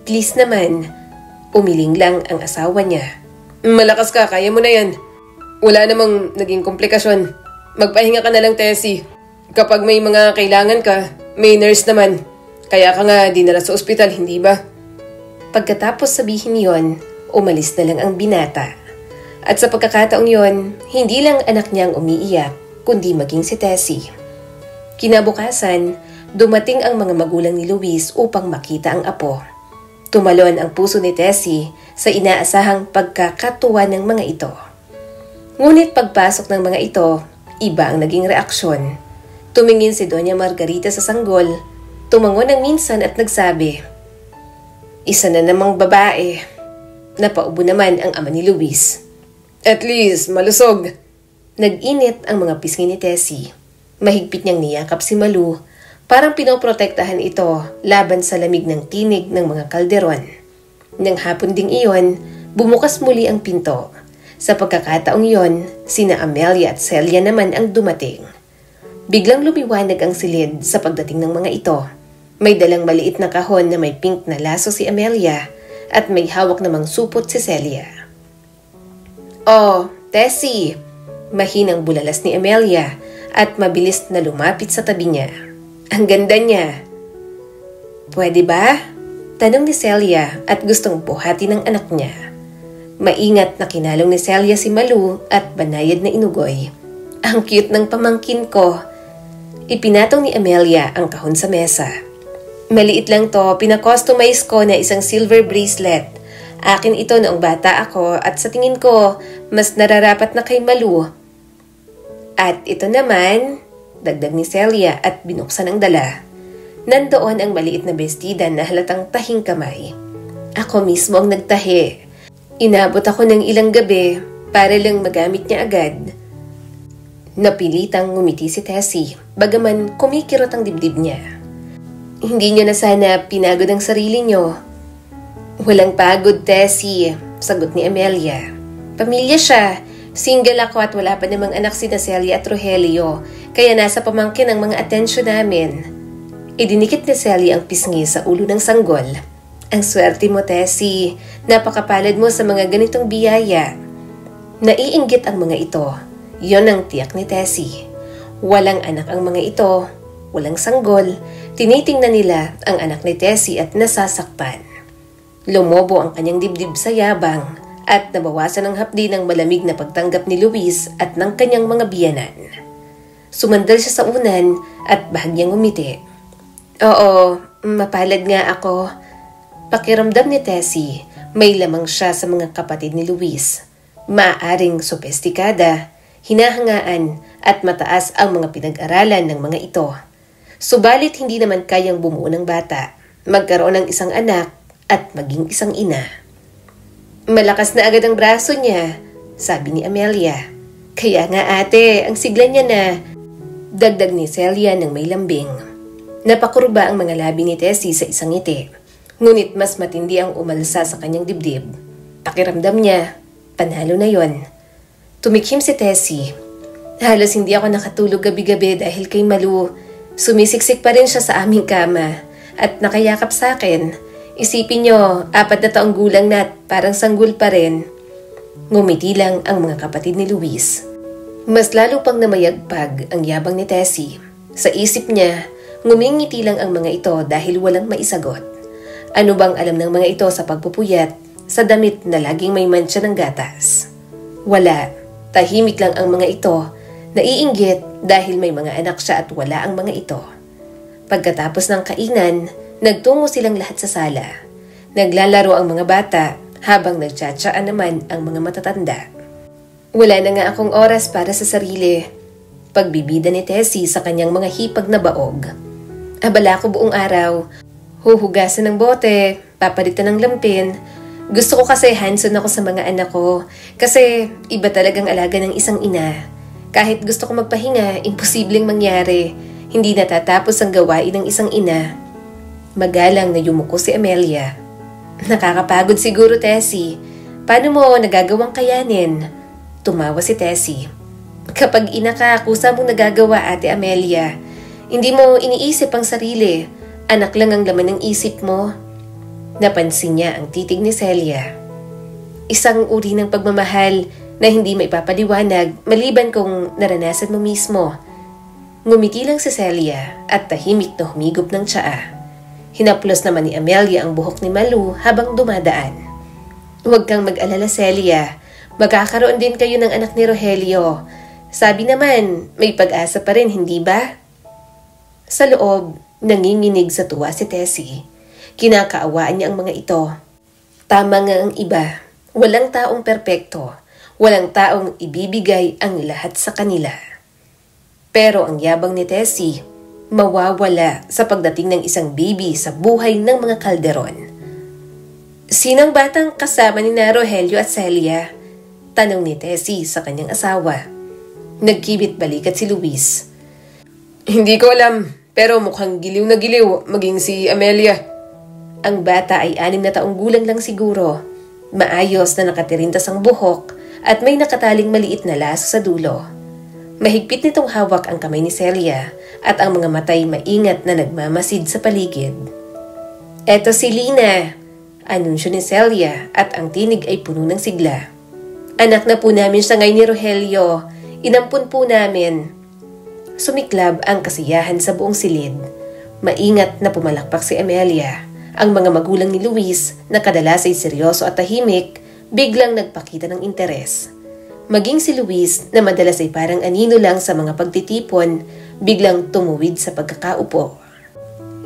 Please naman. Umiling lang ang asawa niya. Malakas ka, kaya mo na yan. Wala namang naging komplikasyon. Magpahinga ka na lang, Tessie. Kapag may mga kailangan ka, may nurse naman. Kaya ka nga dinala sa ospital, hindi ba? Pagkatapos sabihin yon, umalis na lang ang binata. At sa pagkakataong yon, hindi lang anak niyang umiiyak, kundi maging si Tessie. Kinabukasan, dumating ang mga magulang ni Luis upang makita ang apo. Tumalon ang puso ni Tessie sa inaasahang pagkakatuwa ng mga ito. Ngunit pagpasok ng mga ito, iba ang naging reaksyon. Tumingin si Doña Margarita sa sanggol, tumango ng minsan at nagsabi, "Isa na namang babae." Napaubo naman ang ama ni Luis. At least, malusog. Nag-init ang mga pisngi ni Tessie. Mahigpit niyang niyakap si Malu, parang pinoprotektahan ito laban sa lamig ng tinig ng mga kalderon. Nang hapon ding iyon, bumukas muli ang pinto. Sa pagkakataong iyon, sina Amelia at Celia naman ang dumating. Biglang lumiwanag ang silid sa pagdating ng mga ito. May dalang maliit na kahon na may pink na laso si Amelia at may hawak namang supot si Celia. "Oh, Tessie!" Mahinang bulalas ni Amelia at mabilis na lumapit sa tabi niya. "Ang ganda niya." "Pwede ba?" Tanong ni Celia at gustong buhati ng anak niya. Maingat na kinalong ni Celia si Malu at banayad na inugoy. "Ang cute ng pamangkin ko." Ipinatong ni Amelia ang kahon sa mesa. "Maliit lang to, pinakustomize ko na isang silver bracelet. Akin ito noong bata ako at sa tingin ko, mas nararapat na kay Malu. At ito naman, dagdag ni Celia at binuksan ang dala. Nandoon ang maliit na bestida na halatang tahing kamay. Ako mismo ang nagtahi. Inabot ako ng ilang gabi para lang magamit niya agad. Napilitang ngumiti si Tessie, bagaman kumikirot ang dibdib niya. Hindi niyo na sana pinagod ang sarili niyo. Walang pagod, Tessie, sagot ni Amelia. Pamilya siya. Single ako at wala pa namang anak si Celia at Rogelio, kaya nasa pamangkin ang mga atensyon namin. Idinikit ni Celia ang pisngi sa ulo ng sanggol. Ang swerte mo, Tessie. Napakapalad mo sa mga ganitong biyaya. Naiinggit ang mga ito. Yon ang tiyak ni Tessie. Walang anak ang mga ito. Walang sanggol. Tinitingnan nila ang anak ni Tessie at nasasaktan. Lumobo ang kanyang dibdib sa yabang at nabawasan ang hapdi ng malamig na pagtanggap ni Luis at ng kanyang mga biyanan. Sumandal siya sa unan at bahagyang umiti. Oo, mapalad nga ako. Pakiramdam ni Tessie, may lamang siya sa mga kapatid ni Luis. Maaaring sopestikada, hinahangaan at mataas ang mga pinag-aralan ng mga ito. Subalit hindi naman kayang bumuo ng bata, magkaroon ng isang anak at maging isang ina. Malakas na agad ang braso niya, sabi ni Amelia. Kaya nga ate, ang sigla niya na. Dagdag ni Celia ng may lambing. Napakurba ang mga labi ni Tessie sa isang ngiti. Ngunit mas matindi ang umalsa sa kanyang dibdib. Pakiramdam niya, panalo na yon. Tumikhim si Tessie. Halos hindi ako nakatulog gabi-gabi dahil kay Malu. Sumisiksik pa rin siya sa aming kama at nakayakap sa akin. Isipin niyo, 4 na taong gulang na at parang sanggol pa rin. Ngumiti lang ang mga kapatid ni Luis. Mas lalo pang namayagpag ang yabang ni Tessie. Sa isip niya, ngumingiti lang ang mga ito dahil walang maisagot. Ano bang alam ng mga ito sa pagpupuyat sa damit na laging may mantsa ng gatas? Wala. Tahimik lang ang mga ito. Naiinggit dahil may mga anak siya at wala ang mga ito. Pagkatapos ng kainan, nagtungo silang lahat sa sala. Naglalaro ang mga bata habang nagtsatsaan naman ang mga matatanda. Wala na nga akong oras para sa sarili. Pagbibida ni Tessie sa kanyang mga hipag na baog. Abala ko buong araw. Huhugasan ng bote, papalitan ng lampin. Gusto ko kasi hands-on ako sa mga anak ko kasi iba talagang alaga ng isang ina. Kahit gusto ko magpahinga, imposibleng mangyari. Hindi natatapos ang gawain ng isang ina. Magalang na yumuko si Amelia. Nakakapagod siguro, Tessie. Paano mo nagagawang kayanin? Tumawa si Tessie. Kapag ina ka, kusa mong nagagawa, Ate Amelia. Hindi mo iniisip ang sarili. Anak lang ang laman ng isip mo. Napansin niya ang titig ni Celia. Isang uri ng pagmamahal na hindi maipapaliwanag maliban kung naranasan mo mismo. Ngumiti lang si Celia at tahimik na humigop ng tsaa. Hinaplos naman ni Amelia ang buhok ni Malu habang dumadaan. Huwag kang mag-alala, Celia. Magkakaroon din kayo ng anak ni Rogelio. Sabi naman, may pag-asa pa rin, hindi ba? Sa loob, nanginginig sa tuwa si Tessie. Kinakaawaan niya ang mga ito. Tama nga ang iba. Walang taong perpekto. Walang taong ibibigay ang lahat sa kanila. Pero ang yabang ni Tessie, mawawala sa pagdating ng isang bibi sa buhay ng mga Calderon. Sinang batang kasama ni Rogelio at Celia? Tanong ni Tessie sa kanyang asawa. Nagkibit balikat si Luis. Hindi ko alam, pero mukhang giliw na giliw maging si Amelia. Ang bata ay 6 na taong gulang lang siguro. Maayos na nakatirintas ang buhok at may nakataling maliit na laso sa dulo. Mahigpit nitong hawak ang kamay ni Celia at ang mga matay maingat na nagmamasid sa paligid. Eto si Lina, anunsyo ni Celia at ang tinig ay puno ng sigla. Anak na po namin siya ngayon ni Rogelio. Inampun po namin. Sumiklab ang kasiyahan sa buong silid. Maingat na pumalakpak si Amelia. Ang mga magulang ni Luis na kadalas ay seryoso at tahimik, biglang nagpakita ng interes. Maging si Luis na madalas ay parang anino lang sa mga pagtitipon, biglang tumuwid sa pagkakaupo.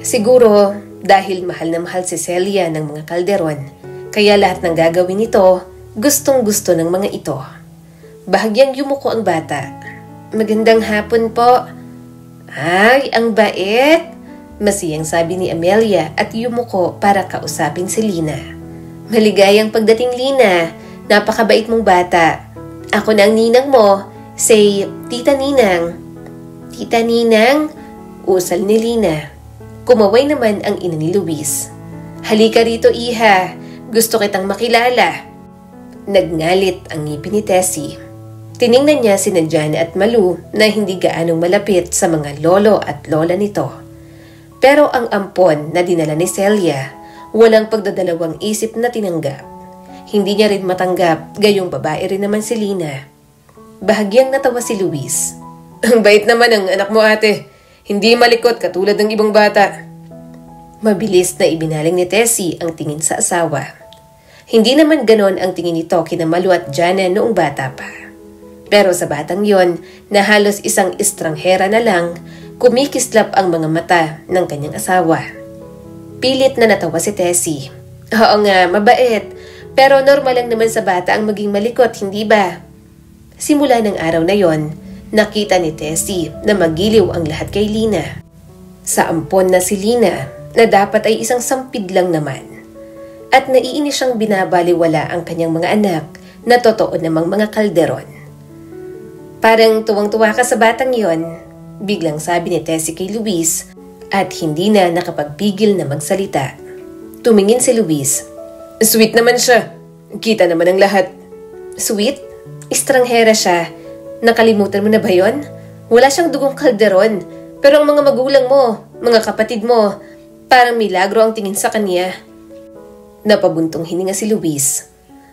Siguro dahil mahal na mahal si Celia ng mga Calderon, Kaya lahat ng gagawin nito, gustong-gusto ng mga ito. Bahagyang yumuko ang bata. Magandang hapon po. Ay, ang bait! Masiyang sabi ni Amelia at yumuko para kausapin si Lina. Maligayang pagdating, Lina. Napakabait mong bata. Ako na ang ninang mo. Say, Tita Ninang. Tita Ninang? Usal ni Lina. Kumaway naman ang ina ni Luis. Halika rito, iha. Gusto kitang makilala. Nagngalit ang ngipin ni Tessie. Tiningnan niya sina Jana at Malu na hindi gaanong malapit sa mga lolo at lola nito. Pero ang ampon na dinala ni Celia, walang pagdadalawang isip na tinanggap. Hindi niya rin matanggap, gayong babae rin naman si Lina. Bahagyang natawa si Luis. Ang bait naman ang anak mo, ate. Hindi malikot katulad ng ibang bata. Mabilis na ibinaling ni Tessie ang tingin sa asawa. Hindi naman ganon ang tingin nito kina Malu at Jana noong bata pa. Pero sa batang yon, na halos isang estranghera na lang, kumikislap ang mga mata ng kanyang asawa. Pilit na natawa si Tessie. Oo nga, mabait. Pero normal lang naman sa bata ang maging malikot, hindi ba? Simula ng araw na yon, nakita ni Tessie na magiliw ang lahat kay Lina. Sa ampon na si Lina, na dapat ay isang sampid lang naman. At naiinis siyang binabaliwala ang kanyang mga anak na totoo namang mga kalderon. Parang tuwang-tuwa ka sa batang yon, biglang sabi ni Tessie kay Luis at hindi na nakapagpigil na magsalita. Tumingin si Luis. Sweet naman siya. Kita naman ang lahat. Sweet? Estranghera siya. Nakalimutan mo na ba yon? Wala siyang dugong kalderon. Pero ang mga magulang mo, mga kapatid mo, parang milagro ang tingin sa kanya. Napabuntong hininga si Luis.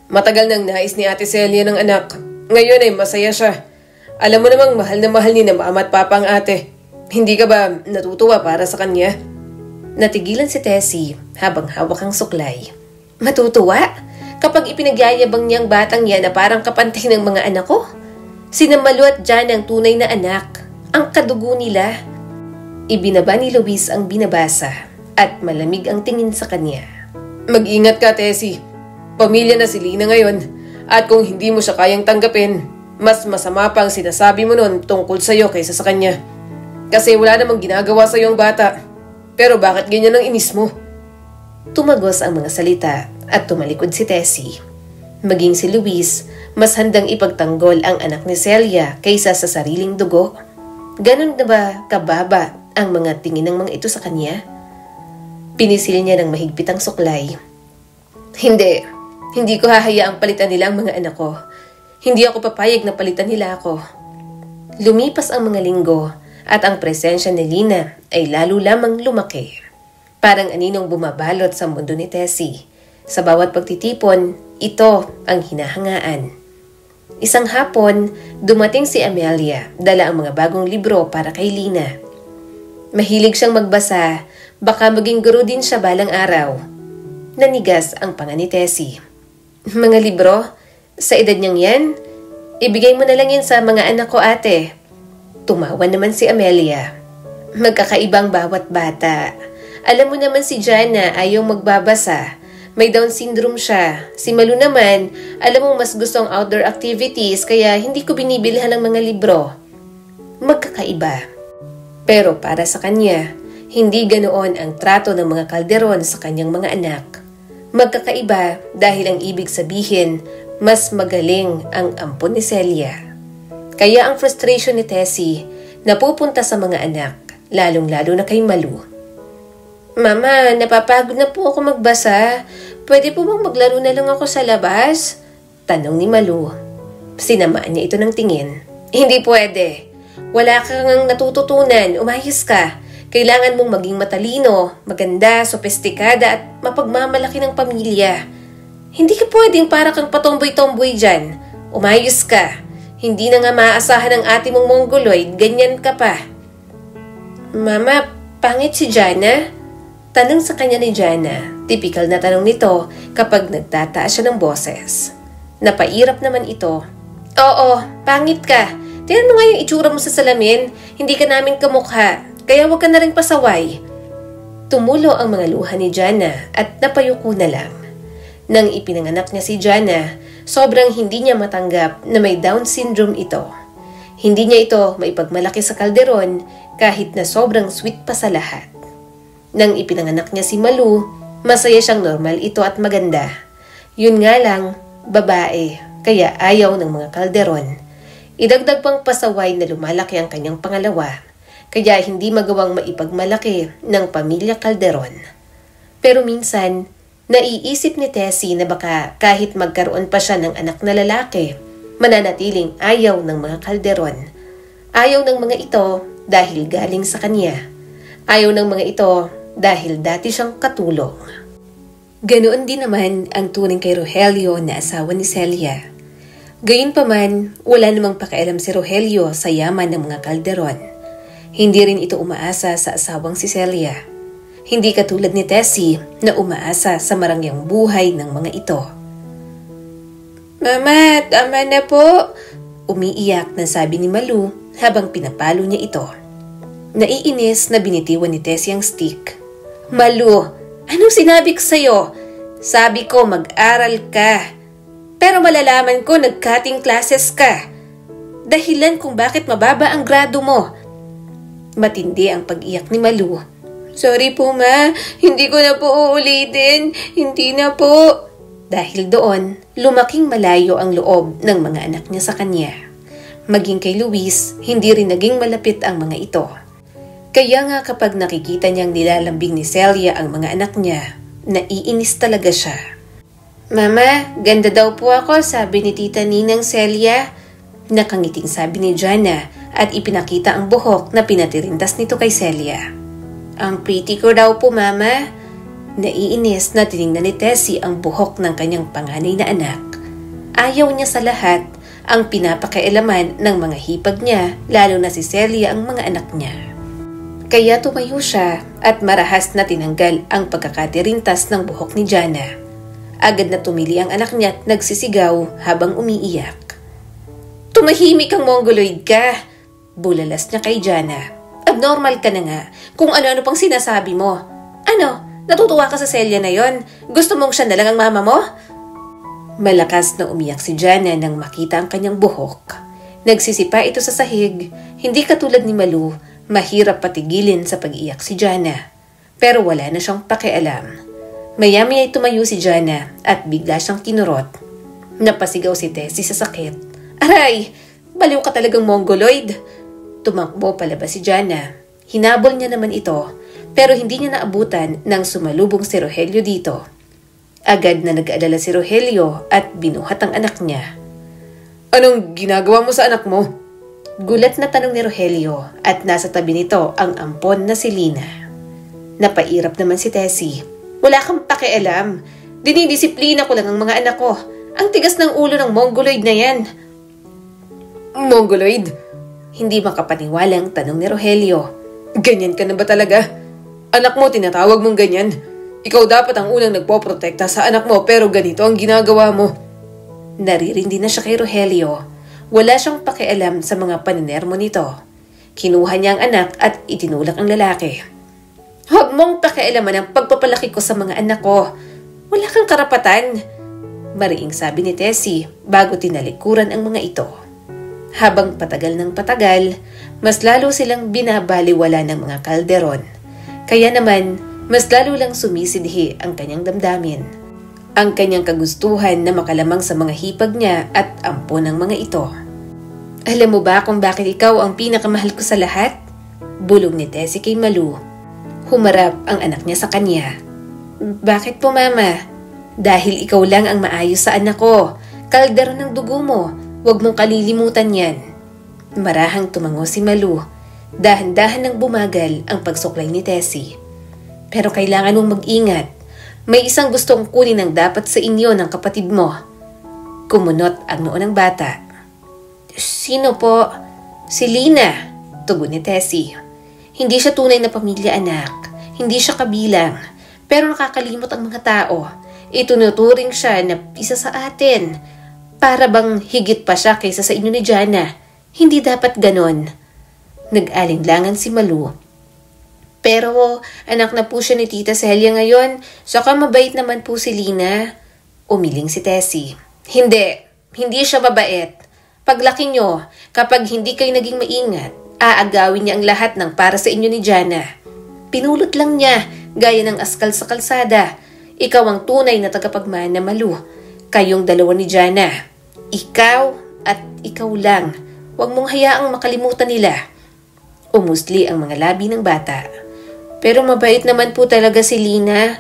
Matagal nang nais ni Ate Celia ng anak. Ngayon ay masaya siya. Alam mo namang mahal na mahal ni na mama at papa ang ate. Hindi ka ba natutuwa para sa kanya? Natigilan si Tessie habang hawak ang suklay. Matutuwa? Kapag ipinagyayabang niyang batang yan na parang kapantay ng mga anak ko? Sina Malu at Jana ang tunay na anak. Ang kadugo nila. Ibinaba ni Luis ang binabasa at malamig ang tingin sa kanya. Mag-ingat ka, Tessie. Pamilya na si Lina ngayon. At kung hindi mo siya kayang tanggapin, mas masama pa ang sinasabi mo nun tungkol sa'yo kaysa sa kanya. Kasi wala namang ginagawa sa'yo ang bata. Pero bakit ganyan ang inis mo? Tumagos ang mga salita at tumalikod si Tessie. Maging si Luis, mas handang ipagtanggol ang anak ni Celia kaysa sa sariling dugo. Ganon na ba kababa ang mga tingin ng mga ito sa kanya? Pinisil niya ng mahigpit ang suklay. Hindi ko hahayaang palitan nila ang mga anak ko. Hindi ako papayag na palitan nila ako. Lumipas ang mga linggo at ang presensya ni Lina ay lalo lamang lumaki. Parang aninong bumabalot sa mundo ni Tessie. Sa bawat pagtitipon, ito ang hinahangaan. Isang hapon, dumating si Amelia, dala ang mga bagong libro para kay Lina. Mahilig siyang magbasa, baka maging guro din siya balang araw. Nanigas ang panga ni Tessie. Mga libro? Sa edad niyang yan? Ibigay mo na lang yan sa mga anak ko, ate. Tumawa naman si Amelia. Magkakaibang bawat bata. Alam mo naman si Jana ayaw magbabasa. May Down syndrome siya. Si Malu naman, alam mo mas gusto ang outdoor activities kaya hindi ko binibilhan ng mga libro. Magkakaiba. Pero para sa kanya, hindi ganoon ang trato ng mga kalderon sa kanyang mga anak. Magkakaiba dahil ang ibig sabihin, mas magaling ang ampon ni Celia. Kaya ang frustration ni Tessie napupunta sa mga anak, lalong-lalo na kay Malu. Mama, napapagod na po ako magbasa. Pwede po bang maglaro na lang ako sa labas? Tanong ni Malu. Sinamaan niya ito ng tingin. Hindi pwede. Wala kang natututunan, umayos ka. Kailangan mong maging matalino, maganda, sopestikada at mapagmamalaki ng pamilya. Hindi ka pwedeng para kang patomboy-tomboy dyan. Umayos ka. Hindi na nga maaasahan ang ate mong mongoloid, ganyan ka pa. Mama, pangit si Jana? Tanong sa kanya ni Jana. Tipikal na tanong nito kapag nagtataas siya ng boses. Napairap naman ito. Oo, pangit ka. Tingnan mo nga yung itsura mo sa salamin. Hindi ka namin kamukha. Kaya huwag ka na rin pasaway. Tumulo ang mga luha ni Jana at napayuko na lang. Nang ipinanganak niya si Jana, sobrang hindi niya matanggap na may Down syndrome ito. Hindi niya ito maipagmalaki sa kalderon kahit na sobrang sweet pa sa lahat. Nang ipinanganak niya si Malu, masaya siyang normal ito at maganda. Yun nga lang, babae, kaya ayaw ng mga kalderon. Idagdag pang pasaway na lumalaki ang kanyang pangalawa, kaya hindi magawang maipagmalaki ng pamilya Calderon. Pero minsan, naiisip ni Tessie na baka kahit magkaroon pa siya ng anak na lalaki, mananatiling ayaw ng mga Calderon. Ayaw ng mga ito dahil galing sa kanya. Ayaw ng mga ito dahil dati siyang katulong. Ganoon din naman ang turing kay Rogelio na asawa ni Celia. Gayunpaman, wala namang pakialam si Rogelio sa yaman ng mga Calderon. Hindi rin ito umaasa sa asawang si Celia. Hindi katulad ni Tessie na umaasa sa marangyang buhay ng mga ito. "Mama, tama na po," umiiyak na sabi ni Malu habang pinapalo niya ito. Naiinis na binitiwan ni Tessie ang stick. "Malu, anong sinabi ko sa'yo? Sabi ko mag-aral ka. Pero malalaman ko nag-cutting classes ka. Dahilan kung bakit mababa ang grado mo." Matindi ang pag-iyak ni Malu. "Sorry po ma, hindi ko na po uulitin. Hindi na po." Dahil doon, lumaking malayo ang loob ng mga anak niya sa kanya. Maging kay Luis, hindi rin naging malapit ang mga ito. Kaya nga kapag nakikita niyang nilalambing ni Celia ang mga anak niya, naiinis talaga siya. "Mama, ganda daw po ako, sabi ni Tita Ninang Celia." Nakangiting sabi ni Jana at ipinakita ang buhok na pinatirintas nito kay Celia. "Ang pretty ko daw po, Mama." Naiinis na tiningnan ni Tessie ang buhok ng kanyang panganay na anak. Ayaw niya sa lahat ang pinapakailaman ng mga hipag niya, lalo na si Celia ang mga anak niya. Kaya tumayo siya at marahas na tinanggal ang pagkakatirintas ng buhok ni Jana. Agad na tumili ang anak niya at nagsisigaw habang umiiyak. "Tumahimik kang mongoloid ka!" Bulalas niya kay Jana. "Abnormal ka na nga. Kung ano-ano pang sinasabi mo. Ano? Natutuwa ka sa Celia na yon? Gusto mong siya na lang ang mama mo?" Malakas na umiyak si Jana nang makita ang kanyang buhok. Nagsisipa ito sa sahig. Hindi katulad ni Malu, mahirap patigilin sa pag-iyak si Jana. Pero wala na siyang pakialam. Maya-maya ay tumayo si Jana at bigla siyang kinurot. Napasigaw si Tessie sa sakit. "Aray! Baliw ka talagang mongoloid!" Tumakbo palabas si Jana. Hinabol niya naman ito, pero hindi niya naabutan nang sumalubong si Rogelio dito. Agad na nag-aalala si Rogelio at binuhat ang anak niya. "Anong ginagawa mo sa anak mo?" Gulat na tanong ni Rogelio at nasa tabi nito ang ampon na si Lina. Napairap naman si Tessie. "Wala kang pakialam. Dinidisiplina ko lang ang mga anak ko. Ang tigas ng ulo ng mongoloid na yan." "Mongoloid?" Hindi makapaniwalang tanong ni Rogelio. "Ganyan ka na ba talaga? Anak mo tinatawag mong ganyan? Ikaw dapat ang unang nagpoprotekta sa anak mo pero ganito ang ginagawa mo." Naririndi na siya kay Rogelio. Wala siyang pakialam sa mga paninermo nito. Kinuha niya ang anak at itinulak ang lalaki. "Huwag mong pakialaman ang pagpapalaki ko sa mga anak ko. Wala kang karapatan." Mariing sabi ni Tessie bago tinalikuran ang mga ito. Habang patagal ng patagal, mas lalo silang binabaliwala ng mga Calderon. Kaya naman, mas lalo lang sumisidhi ang kanyang damdamin. Ang kanyang kagustuhan na makalamang sa mga hipag niya at ampon ng mga ito. "Alam mo ba kung bakit ikaw ang pinakamahal ko sa lahat?" Bulong ni Tessie kay Malu. Humarap ang anak niya sa kanya. "Bakit po, Mama?" "Dahil ikaw lang ang maayos sa anak ko. Calderon ng dugo mo. Huwag mong kalilimutan yan." Marahang tumango si Malu. Dahan-dahan nang bumagal ang pagsuklay ni Tessie. "Pero kailangan mong mag-ingat. May isang gustong kunin ang dapat sa inyo ng kapatid mo." Kumunot ang noo ng bata. "Sino po?" "Si Lina," tugon ni Tessie. "Hindi siya tunay na pamilya, anak. Hindi siya kabilang. Pero nakakalimot ang mga tao. Itunuturing siya na isa sa atin. Para bang higit pa siya kaysa sa inyo ni Jana. Hindi dapat ganon." Nag-alinlangan si Malu. "Pero anak na po siya ni Tita Celia ngayon. Saka mabait naman po si Lina." Umiling si Tessie. Hindi siya mabait. Paglaki nyo, kapag hindi kayo naging maingat, aagawin niya ang lahat ng para sa inyo ni Jana. Pinulot lang niya, gaya ng askal sa kalsada. Ikaw ang tunay na tagapagmana, Malu. Kayong dalawa ni Jana. Ikaw at ikaw lang. Huwag mong hayaang makalimutan nila. Umusli ang mga labi ng bata. Pero mabait naman po talaga si Lina.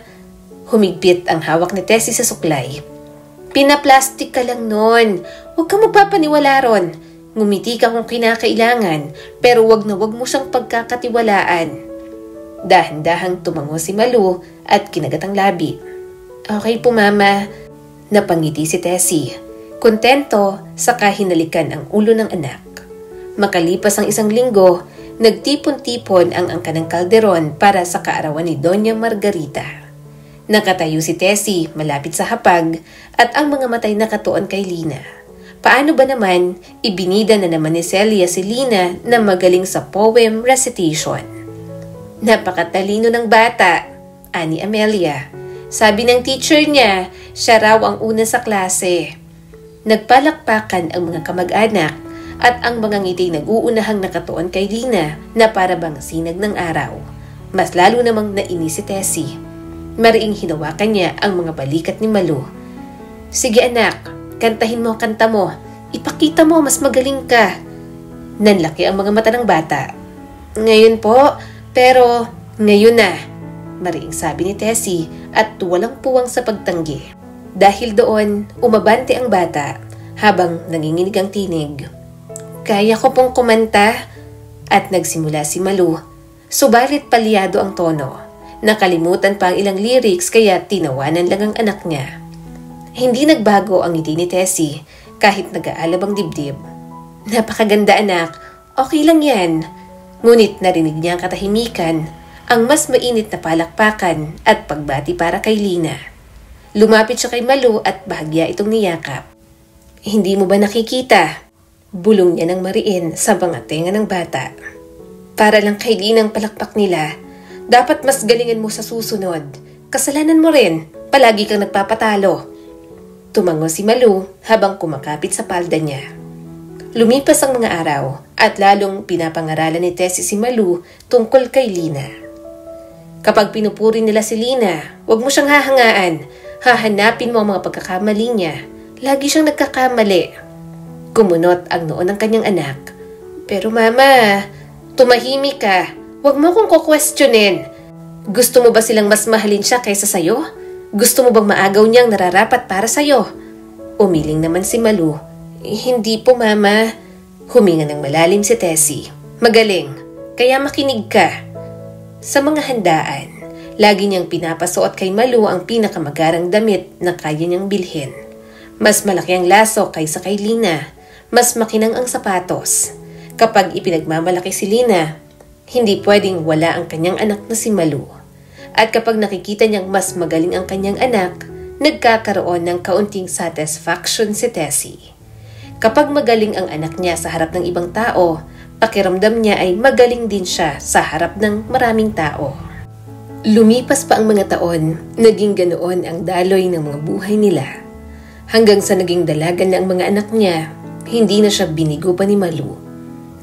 Humigpit ang hawak ni Tessie sa suklay. Pinaplastic ka lang nun. Huwag kang magpapaniwala ron. Ngumiti ka kung kinakailangan, pero wag na wag mo siyang pagkakatiwalaan. Dahan-dahang tumango si Malu at kinagat ang labi. Okay po, Mama. Napangiti si Tessie. Kontento, saka hinalikan ang ulo ng anak. Makalipas ang 1 linggo, nagtipon-tipon ang angka ng kalderon para sa kaarawan ni Doña Margarita. Nakatayo si Tessie malapit sa hapag at ang mga matay nakatuon kay Lina. Paano ba naman, ibinida na naman ni Celia si Lina na magaling sa poem recitation. Napakatalino ng bata, ani Amelia. Sabi ng teacher niya, siya raw ang una sa klase. Nagpalakpakan ang mga kamag-anak at ang mga ngiti nag-uunahang nakatuon kay Lina na para bang sinag ng araw. Mas lalo namang nainis si Tessie. Mariing hinawakan niya ang mga balikat ni Malu. Sige anak, kantahin mo ang kanta mo. Ipakita mo, mas magaling ka. Nanlaki ang mga mata ng bata. Ngayon po, pero ngayon na. Mariing sabi ni Tessie at walang puwang sa pagtanggi. Dahil doon, umabante ang bata habang nanginginig ang tinig. Kaya ko pong kumanta. At nagsimula si Malu. Subalit palyado ang tono. Nakalimutan pa ang ilang lyrics kaya tinawanan lang ang anak niya. Hindi nagbago ang ngiti ni Tessie kahit nag-aalab ang dibdib. Napakaganda anak, okay lang yan. Ngunit narinig niya ang katahimikan, ang mas mainit na palakpakan at pagbati para kay Lina. Lumapit siya kay Malu at bahagya itong niyakap. Hindi mo ba nakikita? Bulong niya ng mariin sa mga tenga ng bata. Para lang kay Lina ang palakpak nila. Dapat mas galingan mo sa susunod. Kasalanan mo rin. Palagi kang nagpapatalo. Tumango si Malu habang kumakapit sa palda niya. Lumipas ang mga araw at lalong pinapangaralan ni Tessie si Malu tungkol kay Lina. Kapag pinupuri nila si Lina, huwag mo siyang hahangaan. Hahanapin mo ang mga pagkakamali niya. Lagi siyang nagkakamali. Kumunot ang noo ng kanyang anak. Pero Mama, tumahimik ka. Huwag mo kong kukwestiyonin. Gusto mo ba silang mas mahalin siya kaysa sayo? Gusto mo bang maagaw niyang nararapat para sayo? Umiling naman si Malu. Hindi po, Mama. Huminga ng malalim si Tessie. Magaling. Kaya makinig ka. Sa mga handaan, lagi niyang pinapasuot kay Malu ang pinakamagarang damit na kaya niyang bilhin. Mas malaki ang laso kaysa kay Lina. Mas makinang ang sapatos. Kapag ipinagmamalaki si Lina, hindi pwedeng wala ang kanyang anak na si Malu. At kapag nakikita niyang mas magaling ang kanyang anak, nagkakaroon ng kaunting satisfaction si Tessie. Kapag magaling ang anak niya sa harap ng ibang tao, pakiramdam niya ay magaling din siya sa harap ng maraming tao. Lumipas pa ang mga taon, naging ganoon ang daloy ng mga buhay nila. Hanggang sa naging dalaga na ang mga anak niya, hindi na siya binigo pa ni Malu.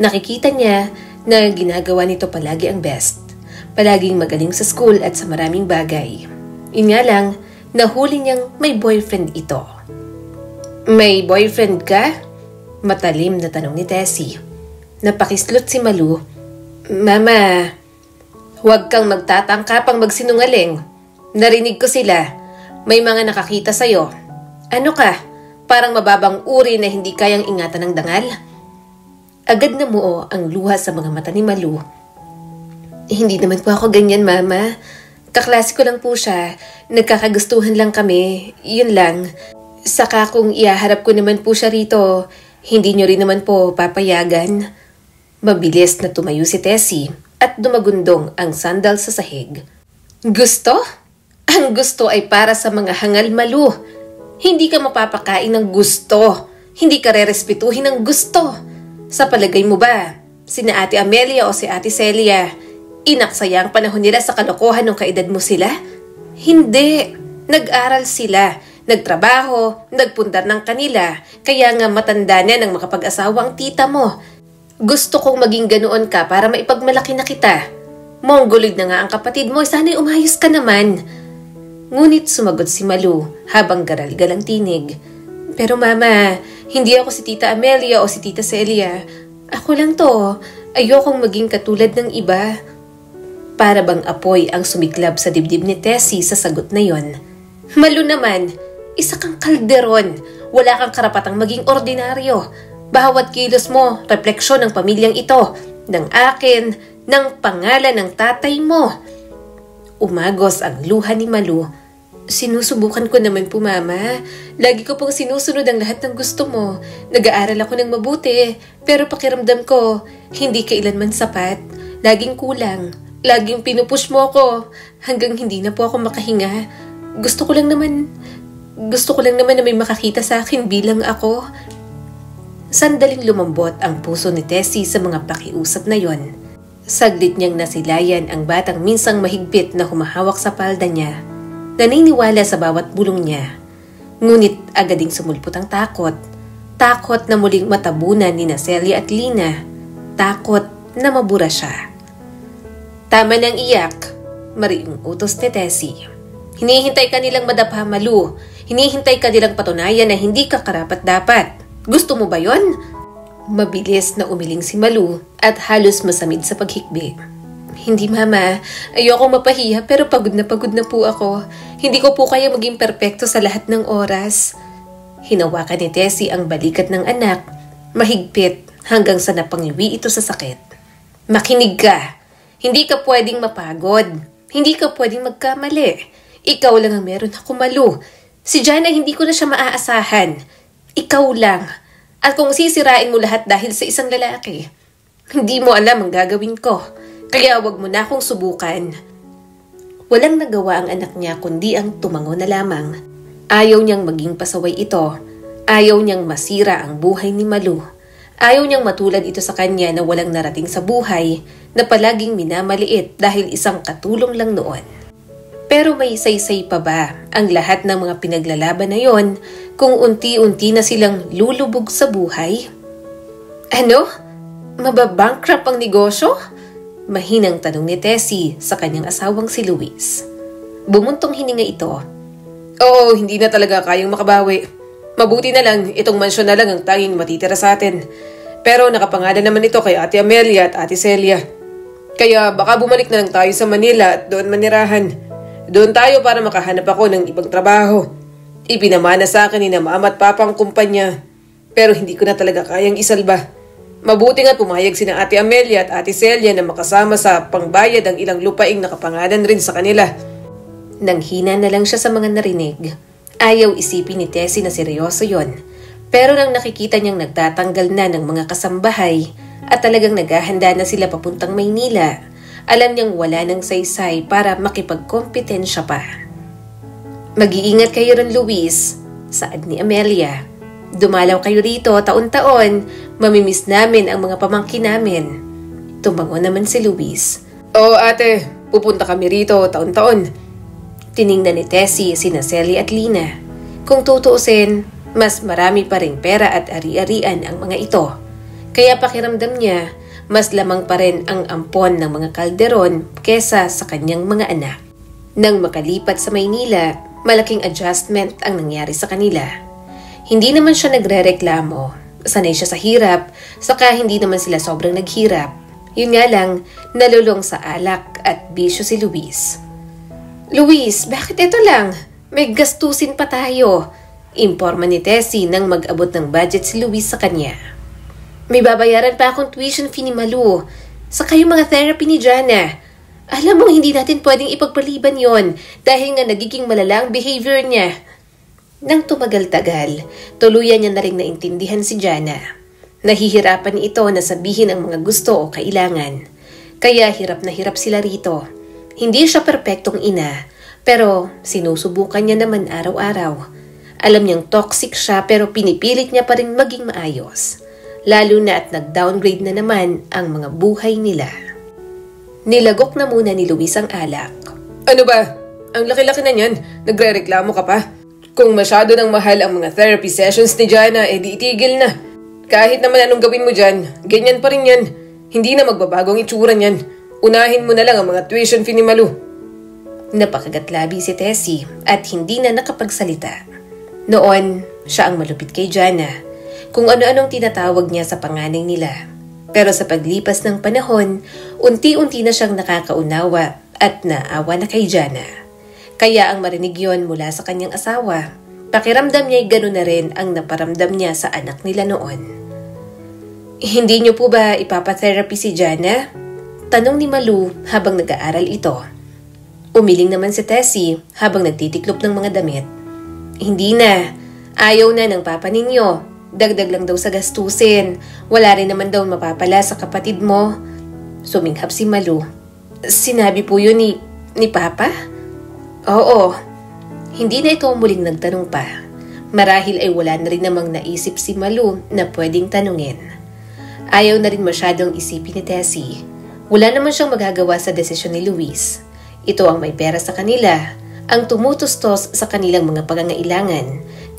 Nakikita niya na ginagawa nito palagi ang best. Palaging magaling sa school at sa maraming bagay. Yun nga lang, nahuli niyang may boyfriend ito. May boyfriend ka? Matalim na tanong ni Tessie. Napakislot si Malu. Mama, huwag kang magtatangka pang magsinungaling. Narinig ko sila. May mga nakakita sa'yo. Ano ka? Parang mababang uri na hindi kayang ingatan ng dangal? Agad namuo ang luha sa mga mata ni Malu. Hindi naman po ako ganyan, Mama. Kaklase ko lang po siya. Nagkakagustuhan lang kami. Yun lang. Saka kung iaharap ko naman po siya rito, hindi nyo rin naman po papayagan. Mabilis na tumayo si Tessie at dumagundong ang sandal sa sahig. Gusto? Ang gusto ay para sa mga hangal, Malu. Hindi ka mapapakain ng gusto. Hindi ka rerespetuhin ng gusto. Sa palagay mo ba, sina Ate Amelia o si Ate Celia, inaksaya ang panahon nila sa kalokohan ng kaedad mo sila? Hindi. Nag-aral sila, nagtrabaho, nagpundar ng kanila, kaya nga matanda na nang makapag-asawa ang tita mo. Gusto kong maging ganoon ka para maipagmalaki na kita. Mongoloid na nga ang kapatid mo, sana'y umayos ka naman. Ngunit sumagot si Malu habang garalgal ang tinig. Pero mama, hindi ako si Tita Amelia o si Tita Celia. Ako lang to. Ayokong maging katulad ng iba. Para bang apoy ang sumiklab sa dibdib ni Tessie sa sagot na yon. Malu naman, isa kang kalderon. Wala kang karapatang maging ordinaryo. Bawat kilos mo, refleksyon ng pamilyang ito, ng akin, ng pangalan ng tatay mo. Umagos ang luha ni Malu. Sinusubukan ko naman po, mama. Lagi ko pong sinusunod ang lahat ng gusto mo. Nag-aaral ako ng mabuti, pero pakiramdam ko, hindi kailanman sapat. Laging kulang. Laging pinupush mo ako hanggang hindi na po ako makahinga. Gusto ko lang naman na may makakita sa akin bilang ako. Sandaling lumambot ang puso ni Tessie sa mga pakiusap na yon. Saglit niyang nasilayan ang batang minsang mahigpit na humahawak sa palda niya. Naniniwala sa bawat bulong niya. Ngunit agading sumulpot ang takot. Takot na muling matabunan ni Celia at Lina. Takot na mabura siya. Tama ng iyak, mariing utos ni Tessie. Hinihintay ka nilang madapa, Malu. Hinihintay ka nilang patunayan na hindi ka karapat-dapat. Gusto mo ba yon? Mabilis na umiling si Malu at halos masamid sa paghikbi. Hindi, mama. Ayokong mapahiya pero pagod na po ako. Hindi ko po kaya maging perpekto sa lahat ng oras. Hinawakan ni Tessie ang balikat ng anak, mahigpit hanggang sa napangiwi ito sa sakit. Makinig ka. Hindi ka pwedeng mapagod. Hindi ka pwedeng magkamali. Ikaw lang ang meron ako, Malu. Si Jana hindi ko na siya maaasahan. Ikaw lang. At kung sisirain mo lahat dahil sa isang lalaki, hindi mo alam ang gagawin ko. Kaya wag mo na akong subukan. Walang nagawa ang anak niya kundi ang tumango na lamang. Ayaw niyang maging pasaway ito. Ayaw niyang masira ang buhay ni Malu. Ayaw niyang matulad ito sa kanya na walang narating sa buhay, na palaging minamaliit dahil isang katulong lang noon. Pero may saysay pa ba ang lahat ng mga pinaglalaban na yon kung unti-unti na silang lulubog sa buhay? Ano? Mababankrupt ang negosyo? Mahinang tanong ni Tessie sa kanyang asawang si Luis. Bumuntong hininga ito. Oo, hindi na talaga kayang makabawi. Mabuti na lang, itong mansyon na lang ang tanging matitira sa atin. Pero nakapangalan naman ito kay Ate Amelia at Ate Celia. Kaya baka bumalik na lang tayo sa Manila at doon manirahan. Doon tayo para makahanap ako ng ibang trabaho. Ipinamana sa akin ni na mama at papa ang kumpanya. Pero hindi ko na talaga kayang isalba. Mabuti nga't pumayag sina Ate Amelia at Ate Celia na makasama sa pangbayad ang ilang lupaing nakapangalan rin sa kanila. Nanghina na lang siya sa mga narinig. Ayaw isipin ni Tessie na seryoso yon. Pero nang nakikita niyang nagtatanggal na ng mga kasambahay at talagang naghahanda na sila papuntang Maynila, alam niyang wala ng saysay para makipagkompetensya pa. Mag-iingat kayo ron, Luis, saad ni Amelia. Dumalaw kayo rito taon-taon, mamimiss namin ang mga pamangkin namin. Tumango naman si Luis. Oo ate, pupunta kami rito taon-taon. Tiningnan ni Tessie sina Celia at Lina. Kung tutuusin, mas marami pa ring pera at ari-arian ang mga ito. Kaya pakiramdam niya, mas lamang pa rin ang ampon ng mga kalderon kesa sa kanyang mga anak. Nang makalipat sa Maynila, malaking adjustment ang nangyari sa kanila. Hindi naman siya nagrereklamo. Sanay siya sa hirap, saka hindi naman sila sobrang naghirap. Yun nga lang, nalulong sa alak at bisyo si Luis. Luis, bakit ito lang? May gastusin pa tayo. Imporma ni Tessie nang mag-abot ng budget si Luis sa kanya. May babayaran pa akong tuition fee ni Malu. Saka yung mga therapy ni Jana. Alam mong hindi natin pwedeng ipagpaliban yon dahil nga nagiging malala ang behavior niya. Nang tumagal-tagal, tuluyan niya na rin naintindihan si Jana. Nahihirapan ito na sabihin ang mga gusto o kailangan. Kaya hirap na hirap sila rito. Hindi siya perpektong ina, pero sinusubukan niya naman araw-araw. Alam niyang toxic siya pero pinipilit niya pa rin maging maayos. Lalo na at nag-downgrade na naman ang mga buhay nila. Nilagok na muna ni Luis ang alak. Ano ba? Ang laki-laki na niyan. Nagre-reklamo ka pa? Kung masyado ng mahal ang mga therapy sessions ni Jana, di itigil na. Kahit naman anong gawin mo dyan, ganyan pa rin yan. Hindi na magbabagong itsura niyan. Unahin mo na lang ang mga tuition fee ni Malu. Napakagatlabi si Tessie at hindi na nakapagsalita. Noon, siya ang malupit kay Jana. Kung ano-anong tinatawag niya sa panganing nila. Pero sa paglipas ng panahon, unti-unti na siyang nakakaunawa at naawa na kay Jana. Kaya ang marinig yon mula sa kanyang asawa, pakiramdam niya'y gano'n na rin ang naparamdam niya sa anak nila noon. Hindi niyo po ba ipapatherapy si Jana? Tanong ni Malu habang nag-aaral ito. Umiling naman si Tessie habang nagtitiklop ng mga damit. Hindi na. Ayaw na ng papa ninyo. Dagdag lang daw sa gastusin. Wala rin naman daw mapapala sa kapatid mo. Suminghap si Malu. Sinabi po yun ni Papa? Oo. Hindi na ito muling nagtanong pa. Marahil ay wala na rin namang naisip si Malu na pwedeng tanungin. Ayaw na rin masyadong isipin ni Tessie. Wala naman siyang magagawa sa desisyon ni Luis. Ito ang may pera sa kanila, ang tumutustos sa kanilang mga pangangailangan,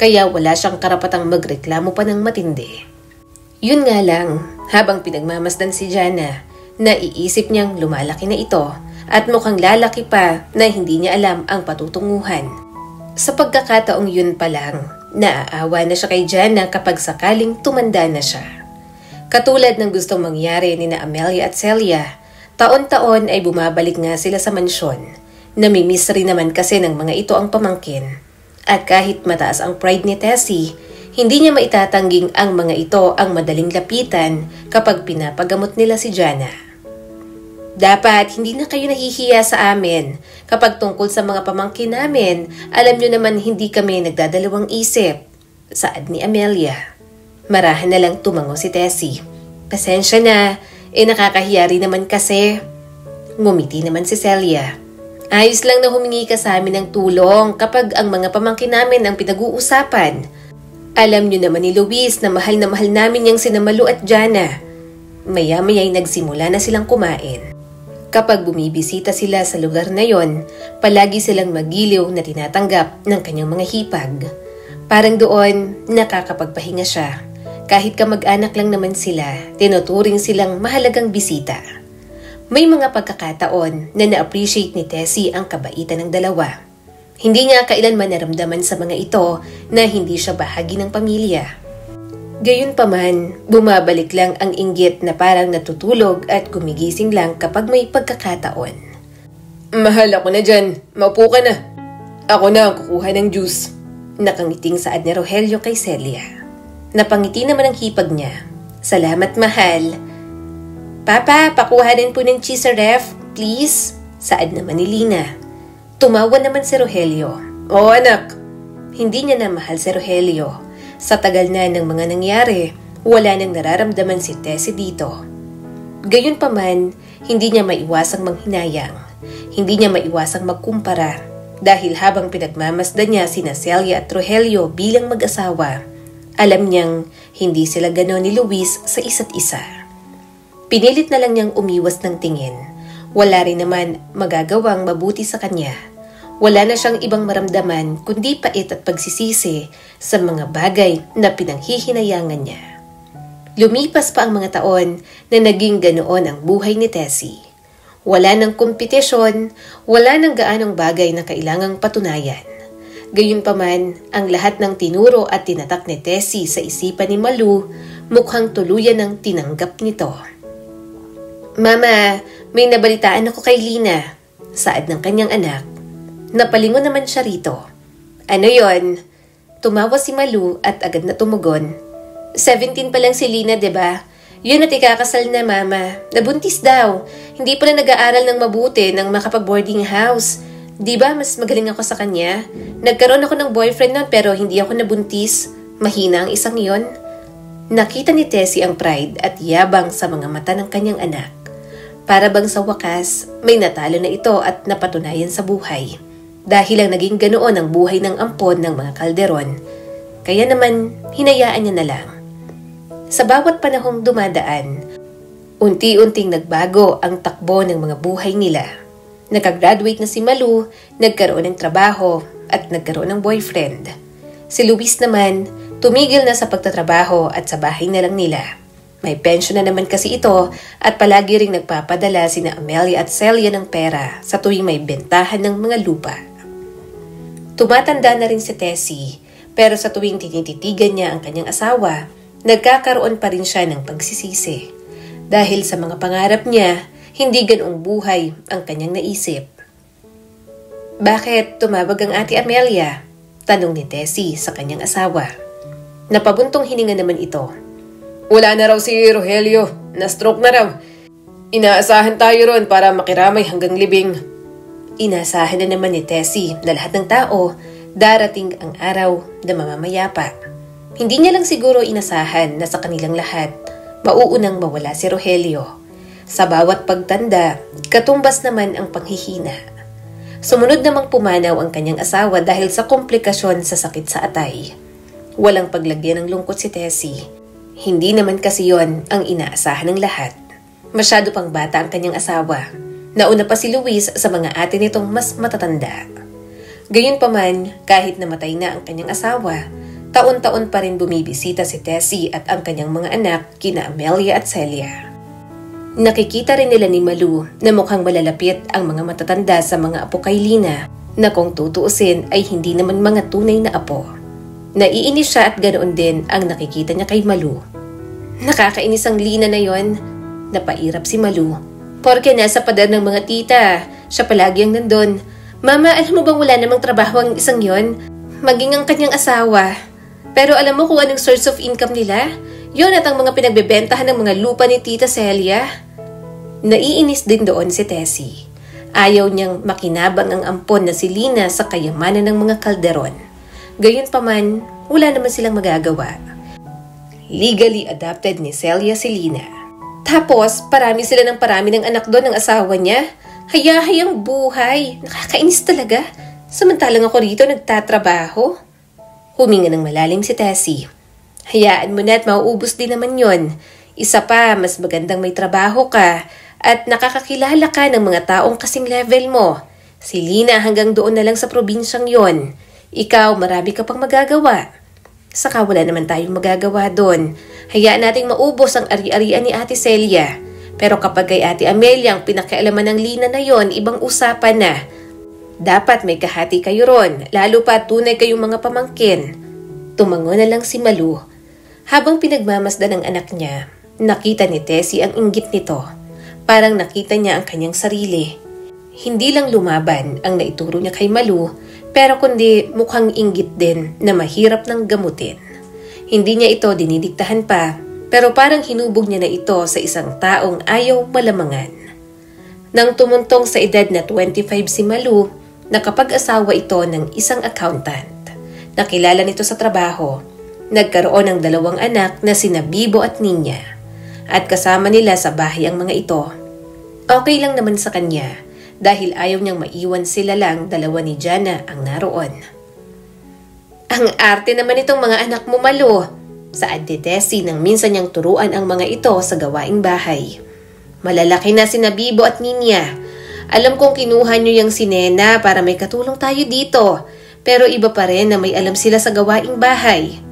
kaya wala siyang karapatang magreklamo pa ng matindi. Yun nga lang, habang pinagmamasdan si Jana, naiisip niyang lumalaki na ito at mukhang lalaki pa na hindi niya alam ang patutunguhan. Sa pagkakataong yun pa lang, naaawa na siya kay Jana kapag sakaling tumanda na siya. Katulad ng gustong mangyari ni na Amelia at Celia, taon-taon ay bumabalik nga sila sa mansyon. Namimiss rin naman kasi ng mga ito ang pamangkin. At kahit mataas ang pride ni Tessie, hindi niya maitatangging ang mga ito ang madaling lapitan kapag pinapagamot nila si Jana. Dapat hindi na kayo nahihiya sa amin. Kapag tungkol sa mga pamangkin namin, alam nyo naman hindi kami nagdadalawang isip. Saad ni Amelia. Marahan na lang tumango si Tessie. Pasensya na, nakakahiya rin naman kasi. Ngumiti naman si Celia. Ayos lang na humingi ka sa amin ng tulong kapag ang mga pamangkin namin ang pinag-uusapan. Alam nyo naman ni Luis na mahal namin niyang sina Malu at Jana. Maya-maya'y nagsimula na silang kumain. Kapag bumibisita sila sa lugar na yon, palagi silang magiliw na tinatanggap ng kanyang mga hipag. Parang doon, nakakapagpahinga siya. Kahit kamag-anak lang naman sila, tinuturing silang mahalagang bisita. May mga pagkakataon na na-appreciate ni Tessie ang kabaitan ng dalawa. Hindi niya kailanman naramdaman sa mga ito na hindi siya bahagi ng pamilya. Gayunpaman, bumabalik lang ang inggit na parang natutulog at gumigising lang kapag may pagkakataon. Mahal, ako na dyan. Maupo ka na. Ako na ang kukuha ng juice. Nakangiting saad ni Rogelio kay Celia. Napangiti naman ang hipag niya. Salamat, mahal. Papa, pakuha din po ng cheese sa ref, please. Saad naman ni Lina. Tumawa naman si Rogelio. Oo, anak. Hindi niya na mahal si Rogelio. Sa tagal na ng mga nangyari, wala nang nararamdaman si Tessie dito. Gayunpaman, hindi niya maiwasang manghinayang. Hindi niya maiwasang magkumpara. Dahil habang pinagmamasdan niya sina Celia at Rogelio bilang mag-asawa, alam niyang hindi sila gano'n ni Luis sa isa't isa. Pinilit na lang niyang umiwas ng tingin. Wala rin naman magagawang mabuti sa kanya. Wala na siyang ibang maramdaman kundi pait at pagsisisi sa mga bagay na pinanghihinayangan niya. Lumipas pa ang mga taon na naging ganoon ang buhay ni Tessie. Wala ng kompetisyon, wala ng gaanong bagay na kailangang patunayan. Gayunpaman, ang lahat ng tinuro at tinatak ni Tessie sa isipan ni Malu, mukhang tuluyan ng tinanggap nito. Mama, may nabalitaan ako kay Lina, saad ng kanyang anak. Napalingon naman siya rito. Ano yon? Tumawa si Malu at agad na tumugon. 17 pa lang si Lina, diba? Yun at ikakasal na, mama. Nabuntis daw. Hindi pa na nag-aaral ng mabuti nang makapag-boarding house. Diba mas magaling ako sa kanya? Nagkaroon ako ng boyfriend nun pero hindi ako nabuntis. Mahina ang isang yon. Nakita ni Tessie ang pride at yabang sa mga mata ng kanyang anak. Para bang sa wakas, may natalo na ito at napatunayan sa buhay. Dahil lang naging ganoon ang buhay ng ampon ng mga Calderon. Kaya naman, hinayaan niya na lang. Sa bawat panahong dumadaan, unti-unting nagbago ang takbo ng mga buhay nila. Nakagraduate na si Malu, nagkaroon ng trabaho at nagkaroon ng boyfriend. Si Luis naman, tumigil na sa pagtatrabaho at sa bahay na lang nila. May pensyon na naman kasi ito at palagi ring nagpapadala sina Amelia at Celia ng pera sa tuwing may bentahan ng mga lupa. Tumatanda na rin si Tessie, pero sa tuwing tinititigan niya ang kanyang asawa, nagkakaroon pa rin siya ng pagsisisi. Dahil sa mga pangarap niya, hindi ganoong buhay ang kanyang naisip. Bakit tumawag ang ate Amelia? Tanong ni Tessie sa kanyang asawa. Napabuntong hininga naman ito. Wala na raw si Rogelio. Na-stroke na raw. Inaasahan tayo ron para makiramay hanggang libing. Inaasahan na naman ni Tessie na lahat ng tao darating ang araw na mamamayapa. Hindi niya lang siguro inasahan na sa kanilang lahat mauunang mawala si Rogelio. Sa bawat pagtanda, katumbas naman ang panghihina. Sumunod namang pumanaw ang kanyang asawa dahil sa komplikasyon sa sakit sa atay. Walang paglagyan ng lungkot si Tessie. Hindi naman kasi yon ang inaasahan ng lahat. Masyado pang bata ang kanyang asawa. Nauna pa si Luis sa mga ate nitong mas matatanda. Gayunpaman, kahit namatay na ang kanyang asawa, taon-taon pa rin bumibisita si Tessie at ang kanyang mga anak kina Amelia at Celia. Nakikita rin nila ni Malu na mukhang malalapit ang mga matatanda sa mga apo kay Lina na kung tutuusin ay hindi naman mga tunay na apo. Naiinis siya at ganoon din ang nakikita niya kay Malu. Nakakainis ang Lina na yon, napairap si Malu. Porke nasa pader ng mga tita, siya palagi ang nandun. Mama, alam mo bang wala namang trabaho ang isang yon? Maging ang kanyang asawa. Pero alam mo kung anong source of income nila? Yon at ang mga pinagbebentahan ng mga lupa ni Tita Celia. Naiinis din doon si Tessie. Ayaw niyang makinabang ang ampon na si Lina sa kayamanan ng mga kalderon. Gayunpaman, wala naman silang magagawa. Legally adopted ni Celia si Lina. Tapos, parami sila ng parami ng anak doon ng asawa niya. Hayahayang buhay. Nakakainis talaga. Samantalang ako rito nagtatrabaho. Huminga ng malalim si Tessie. Hayaan mo na at mauubos din naman yon. Isa pa, mas magandang may trabaho ka at nakakakilala ka ng mga taong kasing level mo. Si Lina hanggang doon na lang sa probinsyang yon. Ikaw, marami ka pang magagawa. Saka wala naman tayong magagawa doon. Hayaan nating maubos ang ari-arian ni Ate Celia. Pero kapag kay Ate Amelia ang pinakialaman ng Lina na yon, ibang usapan na. Dapat may kahati kayo ron, lalo pa tunay kayong mga pamangkin. Tumango na lang si Malu. Habang pinagmamasdan ng anak niya, nakita ni Tessie ang inggit nito. Parang nakita niya ang kanyang sarili. Hindi lang lumaban ang naituro niya kay Malu, pero kundi mukhang inggit din na mahirap ng gamutin. Hindi niya ito dinidiktahan pa, pero parang hinubog niya na ito sa isang taong ayaw malamangan. Nang tumuntong sa edad na 25 si Malu, nakapag-asawa ito ng isang accountant. Nakilala nito sa trabaho. Nagkaroon ng 2 anak na sina Bibo at Ninya. At kasama nila sa bahay ang mga ito. Okay lang naman sa kanya dahil ayaw niyang maiwan sila lang 2 ni Jana ang naroon. Ang arte naman itong mga anak mo, Malu. Saad ni Tessie nang minsan niyang turuan ang mga ito sa gawaing bahay. Malalaki na sina Bibo at Ninya. Alam kong kinuha niyo yung si Nena para may katulong tayo dito. Pero iba pa rin na may alam sila sa gawaing bahay.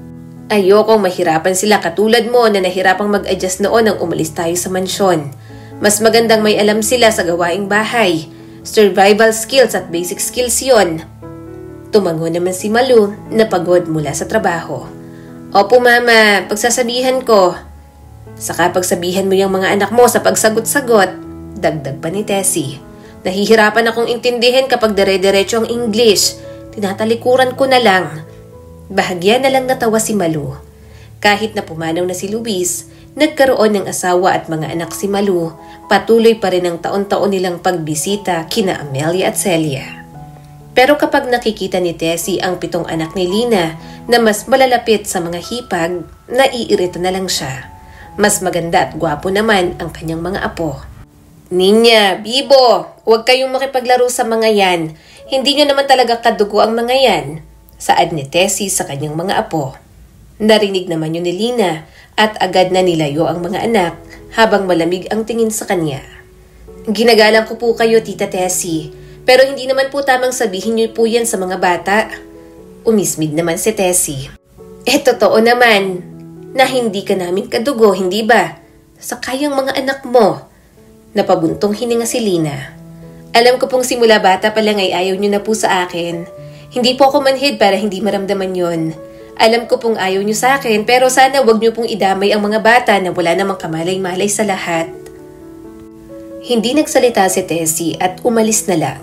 Ayokong mahirapan sila katulad mo na nahirapang mag-adjust noon nang umalis tayo sa mansyon. Mas magandang may alam sila sa gawaing bahay. Survival skills at basic skills yon. Tumango naman si Malu na pagod mula sa trabaho. Opo mama, pagsasabihan ko. Saka pagsabihan mo yung mga anak mo sa pagsagot-sagot. Dagdag pa ni Tessie. Nahihirapan akong intindihin kapag dire-diretso ang English. Tinatalikuran ko na lang. Bahagya na lang natawa si Malu. Kahit na pumanaw na si Luis, nagkaroon ng asawa at mga anak si Malu, patuloy pa rin ang taon-taon nilang pagbisita kina Amelia at Celia. Pero kapag nakikita ni Tessie ang 7 anak ni Lina na mas malalapit sa mga hipag, naiirita na lang siya. Mas maganda at gwapo naman ang kanyang mga apo. Ninya, Bibo, huwag kayong makipaglaro sa mga yan. Hindi nyo naman talaga kadugo ang mga yan. Saad ni Tessie sa kanyang mga apo. Narinig naman yun ni Lina at agad na nilayo ang mga anak habang malamig ang tingin sa kanya. Ginagalang ko po kayo, Tita Tessie, pero hindi naman po tamang sabihin niyo po yan sa mga bata. Umismid naman si Tessie. Totoo naman na hindi ka namin kadugo, hindi ba? Sa kayang mga anak mo. Napabuntong hininga si Lina. Alam ko pong simula bata pa lang ay ayaw niyo na po sa akin. Hindi po ako manhid para hindi maramdaman yon. Alam ko pong ayaw niyo sa akin pero sana wag niyo pong idamay ang mga bata na wala namang kamalay-malay sa lahat. Hindi nagsalita si Tessie at umalis na lang.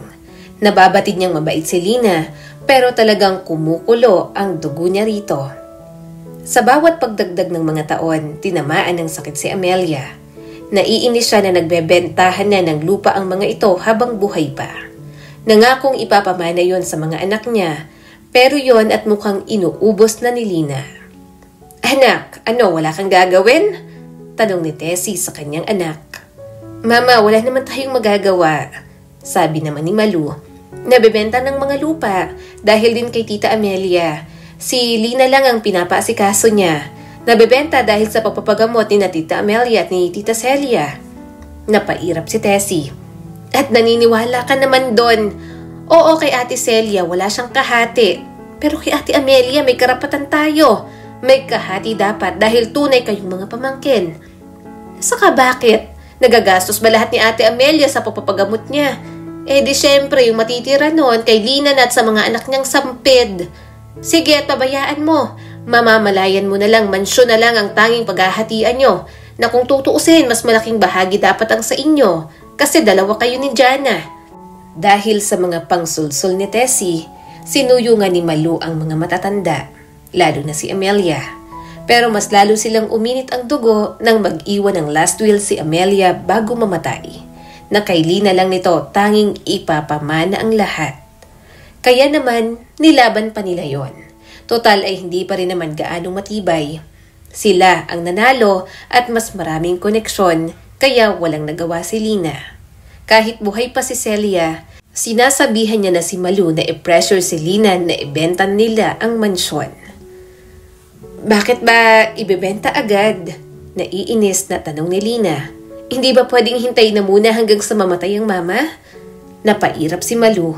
Nababatid niyang mabait si Lina pero talagang kumukulo ang dugo niya rito. Sa bawat pagdagdag ng mga taon, tinamaan ng sakit si Amelia. Naiinis siya na nagbebentahan na ng lupa ang mga ito habang buhay pa. Nangakong ipapamana yon sa mga anak niya, pero yon at mukhang inuubos na ni Lina. Anak, ano, wala kang gagawin? Tanong ni Tessie sa kanyang anak. Mama, wala naman tayong magagawa. Sabi naman ni Malu. Nabebenta ng mga lupa dahil din kay Tita Amelia. Si Lina lang ang pinapaasikaso niya. Nabebenta dahil sa pagpapagamot ni na Tita Amelia at ni Tita Celia. Napairap si Tessie. At naniniwala ka naman doon. Oo, kay Ate Celia wala siyang kahati. Pero kay Ate Amelia may karapatan tayo. May kahati dapat dahil tunay kayong mga pamangkin. Saka bakit? Nagagastos ba lahat ni Ate Amelia sa pagpapagamot niya? Di syempre yung matitira noon kay Lina at sa mga anak niyang sampid. Sige at pabayaan mo. Mamamalayan mo na lang, mansyon na lang ang tanging paghahatian nyo. Na kung tutuusin, mas malaking bahagi dapat ang sa inyo. Kasi dalawa kayo ni Jana. Dahil sa mga pangsulsul ni Tessie, sinuyungan ni Malu ang mga matatanda, lalo na si Amelia. Pero mas lalo silang uminit ang dugo nang mag-iwan ng last will si Amelia bago mamatay. Na kay Lina lang nito tanging ipapamana ang lahat. Kaya naman, nilaban pa nila yon. Total ay hindi pa rin naman gaanong matibay. Sila ang nanalo at mas maraming koneksyon kaya walang nagawa si Lina. Kahit buhay pa si Celia, sinasabihan niya na si Malu na i-pressure si Lina na ibenta nila ang mansyon. Bakit ba ibebenta agad? Naiinis na tanong ni Lina. Hindi ba pwedeng hintayin na muna hanggang sa mamatay ang mama? Napairap si Malu.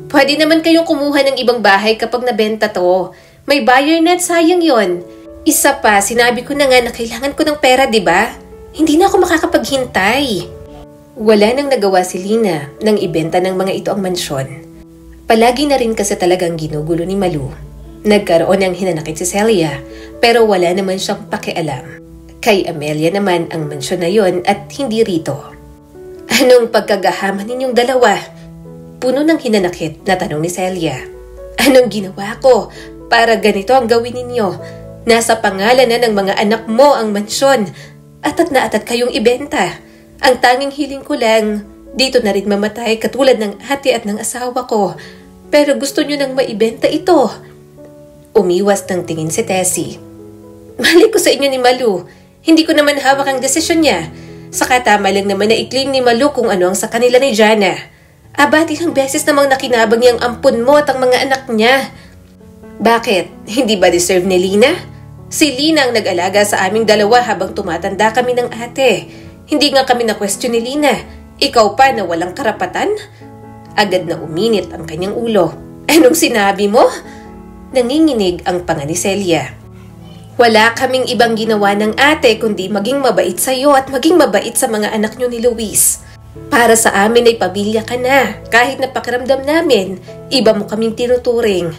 Pwede naman kayong kumuha ng ibang bahay kapag nabenta to. May buyer na at sayang yon. Isa pa, sinabi ko na nga na kailangan ko ng pera, di ba? Hindi na ako makakapaghintay. Wala nang nagawa si Lina nang ibenta ng mga ito ang mansyon. Palagi na rin kasi talagang ginugulo ni Malu. Nagkaroon ng hinanakit si Celia pero wala naman siyang pakialam. Kay Amelia naman ang mansyon na yon at hindi rito. Anong pagkagahaman ninyong dalawa? Puno ng hinanakit na tanong ni Celia. Anong ginawa ko para ganito ang gawin ninyo? Nasa pangalan na ng mga anak mo ang mansyon. Atat na atat kayong ibenta. Ang tanging hiling ko lang, dito na rin mamatay katulad ng ate at ng asawa ko. Pero gusto nyo nang maibenta ito. Umiwas ng tingin si Tessie. Mali ko sa inyo ni Malu. Hindi ko naman hawak ang desisyon niya. Saka tama lang naman na i-claim ni Malu kung ano ang sa kanila ni Jana. Ilang beses namang nakinabang niyang ampun mo at ang mga anak niya. Bakit? Hindi ba deserve ni Lina? Si Lina ang nag-alaga sa aming dalawa habang tumatanda kami ng ate. Hindi nga kami na-question ni Lina. Ikaw pa na walang karapatan? Agad na uminit ang kanyang ulo. Anong sinabi mo? Nanginginig ang panga ni Celia. Wala kaming ibang ginawa ng ate kundi maging mabait sa iyo at maging mabait sa mga anak niyo ni Luis. Para sa amin ay pamilya ka na. Kahit na pakiramdam namin, iba mo kaming tinuturing.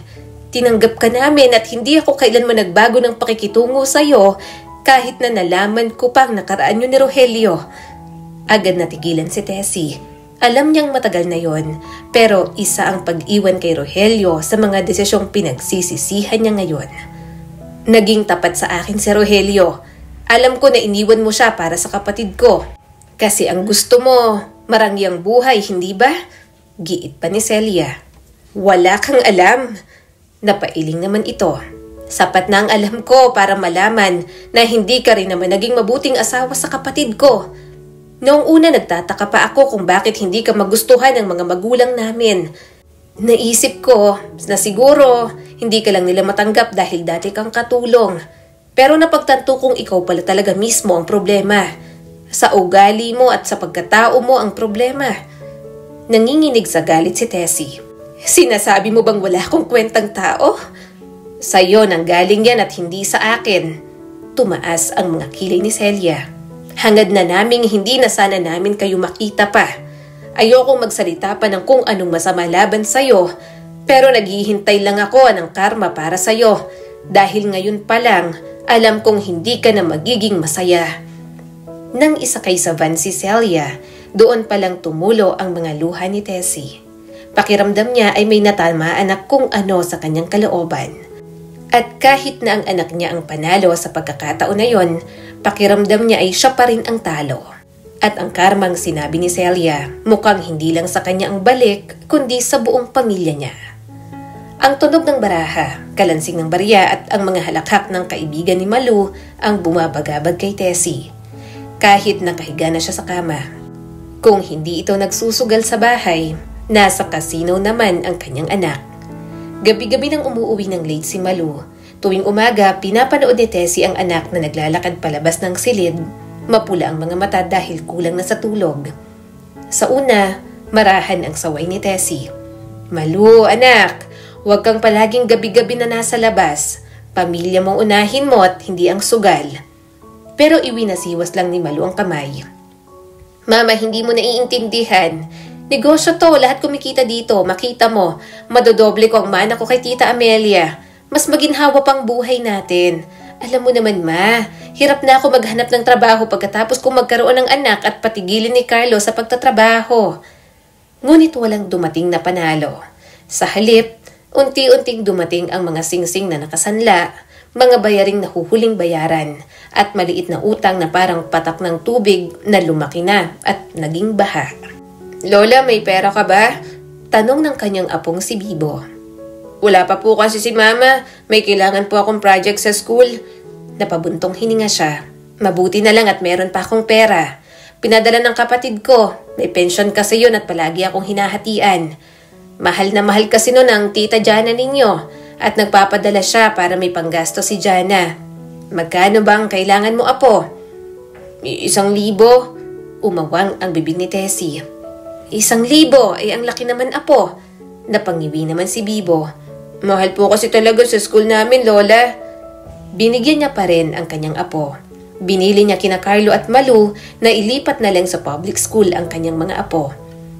Tinanggap ka namin at hindi ako kailanman nagbago ng pakikitungo sa iyo kahit na nalaman ko pang nakaraan niyo ni Rogelio. Agad natigilan si Tessie. Alam niyang matagal na yon, pero isa ang pag-iwan kay Rogelio sa mga desisyong pinagsisisihan niya ngayon. Naging tapat sa akin si Rogelio. Alam ko na iniwan mo siya para sa kapatid ko. Kasi ang gusto mo, marangyang buhay, hindi ba? Giit pa ni Celia. Wala kang alam. Napailing naman ito. Sapat na ang alam ko para malaman na hindi ka rin naman naging mabuting asawa sa kapatid ko. Noong una nagtataka pa ako kung bakit hindi ka magustuhan ng mga magulang namin. Naisip ko na siguro hindi ka lang nila matanggap dahil dati kang katulong. Pero napagtanto kong ikaw pala talaga mismo ang problema. Sa ugali mo at sa pagkatao mo ang problema. Nanginginig sa galit si Tessie. Sinasabi mo bang wala akong kwentang tao? Sa'yo nang galing yan at hindi sa akin. Tumaas ang mga kilay ni Celia. Hangad na naming hindi na sana namin kayo makita pa. Ayokong magsalita pa ng kung anong masama laban sa'yo, pero naghihintay lang ako ng karma para sa'yo. Dahil ngayon pa lang, alam kong hindi ka na magiging masaya. Nang isakay sa van si Celia, doon palang tumulo ang mga luha ni Tessie. Pakiramdam niya ay may natamaan na kung ano sa kanyang kalooban. At kahit na ang anak niya ang panalo sa pagkakataon na yon, pakiramdam niya ay siya pa rin ang talo. At ang karmang sinabi ni Celia, mukhang hindi lang sa kanya ang balik, kundi sa buong pamilya niya. Ang tunog ng baraha, kalansing ng barya at ang mga halakhak ng kaibigan ni Malu ang bumabagabag kay Tessie. Kahit nakahiga na siya sa kama. Kung hindi ito nagsusugal sa bahay, nasa casino naman ang kanyang anak. Gabi-gabi nang umuuwi ng late si Malu. Tuwing umaga, pinapanood ni Tessie ang anak na naglalakad palabas ng silid. Mapula ang mga mata dahil kulang na sa tulog. Sa una, marahan ang saway ni Tessie. Malu, anak, huwag kang palaging gabi-gabi na nasa labas. Pamilya mong unahin mo at hindi ang sugal. Pero iwinasiwas lang ni Malu ang kamay. Mama, hindi mo naiintindihan. Negosyo to, lahat kumikita dito, makita mo. Madodoble ko ang mana ko kay Tita Amelia. Mas maginhawa pang buhay natin. Alam mo naman ma, hirap na ako maghanap ng trabaho pagkatapos kong magkaroon ng anak at patigilin ni Carlo sa pagtatrabaho. Ngunit walang dumating na panalo. Sa halip, unti-unting dumating ang mga singsing na nakasanla, mga bayaring nahuhuling bayaran, at maliit na utang na parang patak ng tubig na lumaki na at naging baha. Lola, may pera ka ba? Tanong ng kanyang apong si Bibo. Wala pa po kasi si Mama. May kailangan po akong project sa school. Napabuntong hininga siya. Mabuti na lang at meron pa akong pera. Pinadala ng kapatid ko. May pension kasi yun at palagi akong hinahatian. Mahal na mahal kasi nun ang tita Jana ninyo. At nagpapadala siya para may panggasto si Jana. Magkano bang kailangan mo, apo? 1,000. Umawang ang bibig ni Tessie. 1,000 ay ang laki naman, apo. Napangiwi naman si Bibo. Mahal po kasi talaga sa school namin, Lola. Binigyan niya pa rin ang kanyang apo. Binili niya kina Carlo at Malu na ilipat na lang sa public school ang kanyang mga apo.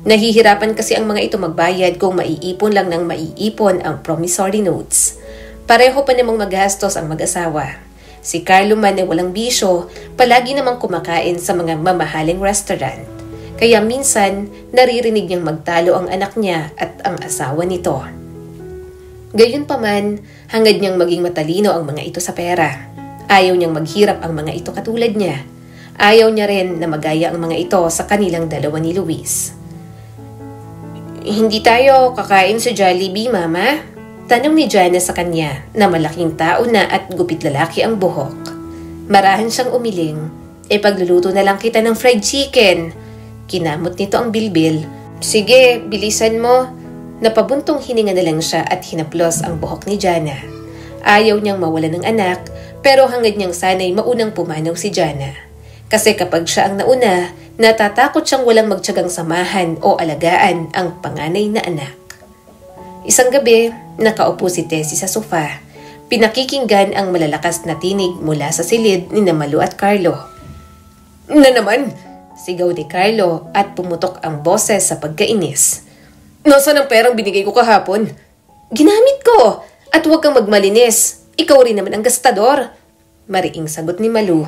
Nahihirapan kasi ang mga ito magbayad kung maiipon lang ng maiipon ang promissory notes. Pareho pa namang magastos ang mag-asawa. Si Carlo man ay walang bisyo, palagi namang kumakain sa mga mamahaling restaurant. Kaya minsan, naririnig niyang magtalo ang anak niya at ang asawa nito. Gayunpaman, hangad niyang maging matalino ang mga ito sa pera. Ayaw niyang maghirap ang mga ito katulad niya. Ayaw niya rin na magaya ang mga ito sa kanilang dalawa ni Luis. Hindi tayo kakain sa Jollibee, Mama? Tanong ni Jana sa kanya na malaking tao na at gupit lalaki ang buhok. Marahan siyang umiling. Pagluluto na lang kita ng fried chicken. Kinamot nito ang bilbil. Sige, bilisan mo. Napabuntong hininga na lang siya at hinaplos ang buhok ni Jana. Ayaw niyang mawala ng anak, pero hangad niyang sana'y maunang pumanaw si Jana. Kasi kapag siya ang nauna, natatakot siyang walang magtiyagang samahan o alagaan ang panganay na anak. Isang gabi, nakaupo si Tessie sa sofa. Pinakikinggan ang malalakas na tinig mula sa silid ni Malu at Carlo. Na naman! Sigaw ni Carlo at pumutok ang boses sa pagkainis. Nasaan ang perang binigay ko kahapon? Ginamit ko! At huwag kang magmalinis. Ikaw rin naman ang gastador. Mariing sagot ni Malu.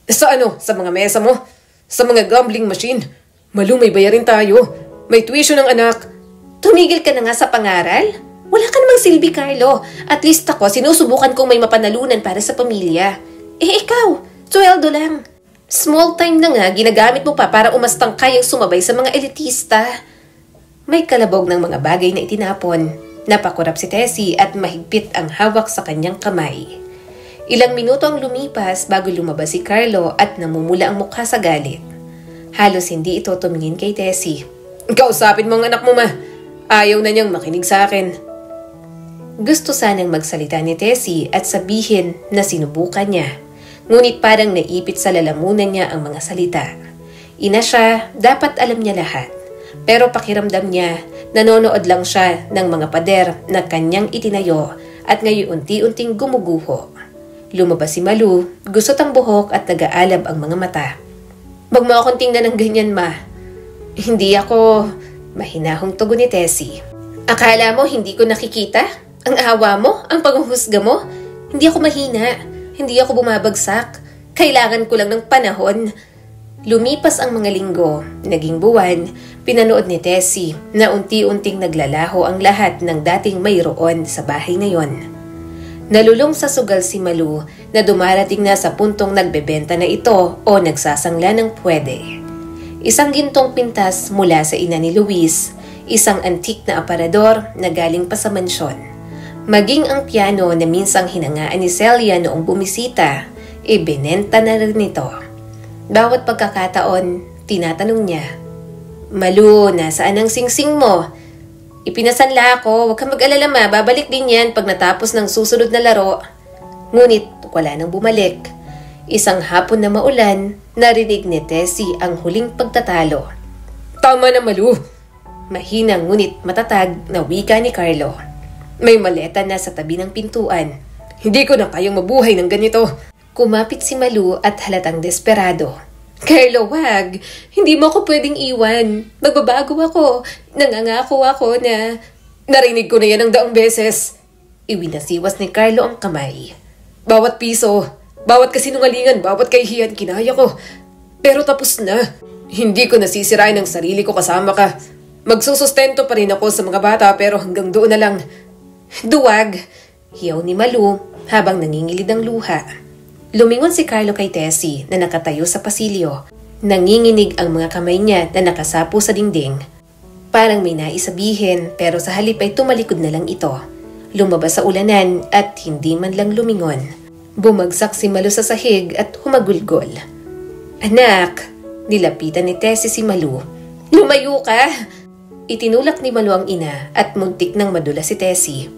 Sa ano? Sa mga mesa mo? Sa mga gambling machine? Malu, may bayarin tayo. May tuition ng anak. Tumigil ka na nga sa pangaral. Wala ka namang silbi, Carlo. At least ako, sinusubukan kong may mapanalunan para sa pamilya. Ikaw, sweldo lang. Small time na nga, ginagamit mo pa para umastang kayang sumabay sa mga elitista. May kalabog ng mga bagay na itinapon. Napakurap si Tessie at mahigpit ang hawak sa kanyang kamay. Ilang minuto ang lumipas bago lumabas si Carlo at namumula ang mukha sa galit. Halos hindi ito tumingin kay Tessie. Kausapin mo ang anak mo, ma. Ayaw na niyang makinig sa akin. Gusto sanang magsalita ni Tessie at sabihin na sinubukan niya. Ngunit parang naipit sa lalamunan niya ang mga salita. Ina siya, dapat alam niya lahat. Pero pakiramdam niya, nanonood lang siya ng mga pader na kanyang itinayo at ngayon unti-unting gumuguho. Lumabas si Malu, gusot ang buhok at nag-aalab ang mga mata. "Wag mo akong tingnan ng ganyan, ma. Hindi ako..." Mahinahong tugon ni Tessie. "Akala mo hindi ko nakikita? Ang awa mo? Ang panghuhusga mo? Hindi ako mahina. Hindi ako bumabagsak. Kailangan ko lang ng panahon." Lumipas ang mga linggo, naging buwan, pinanood ni Tessie na unti-unting naglalaho ang lahat ng dating mayroon sa bahay na yon. Nalulong sa sugal si Malu na dumarating na sa puntong nagbebenta na ito o nagsasangla ng pwede. Isang gintong pintas mula sa ina ni Luis, isang antik na aparador na galing pa sa mansyon. Maging ang piano na minsang hinangaan ni Celia noong bumisita, ibinenta na rin ito. Bawat pagkakataon, tinatanong niya, "Malu, nasaan ang singsing mo? Ipinasanla ako, huwag kang mag-alala ma, babalik din yan pag natapos ng susunod na laro." Ngunit wala nang bumalik. Isang hapon na maulan, narinig ni Tessie ang huling pagtatalo. "Tama na, Malu." Mahinang ngunit matatag na wika ni Carlo. May maleta na sa tabi ng pintuan. "Hindi ko na kayang mabuhay ng ganito." Kumapit si Malu at halatang desperado. "Carlo, wag! Hindi mo ako pwedeng iwan. Magbabago ako. Nangangako ako na..." "Narinig ko na yan ng daang beses." Iwinasiwas ni Carlo ang kamay. "Bawat piso, bawat kasinungalingan, bawat kahihiyan, kinaya ko. Pero tapos na. Hindi ko nasisirain ang sarili ko kasama ka. Magsusustento pa rin ako sa mga bata pero hanggang doon na lang." "Duwag!" hiyaw ni Malu habang nangingilid ang luha. Lumingon si Carlo kay Tessie na nakatayo sa pasilyo. Nanginginig ang mga kamay niya na nakasapo sa dingding. Parang may naisabihin pero sa halip ay tumalikod na lang ito. Lumabas sa ulanan at hindi man lang lumingon. Bumagsak si Malu sa sahig at humagulgol. "Anak!" Nilapitan ni Tessie si Malu. "Lumayo ka!" Itinulak ni Malu ang ina at muntik nang madula si Tessie.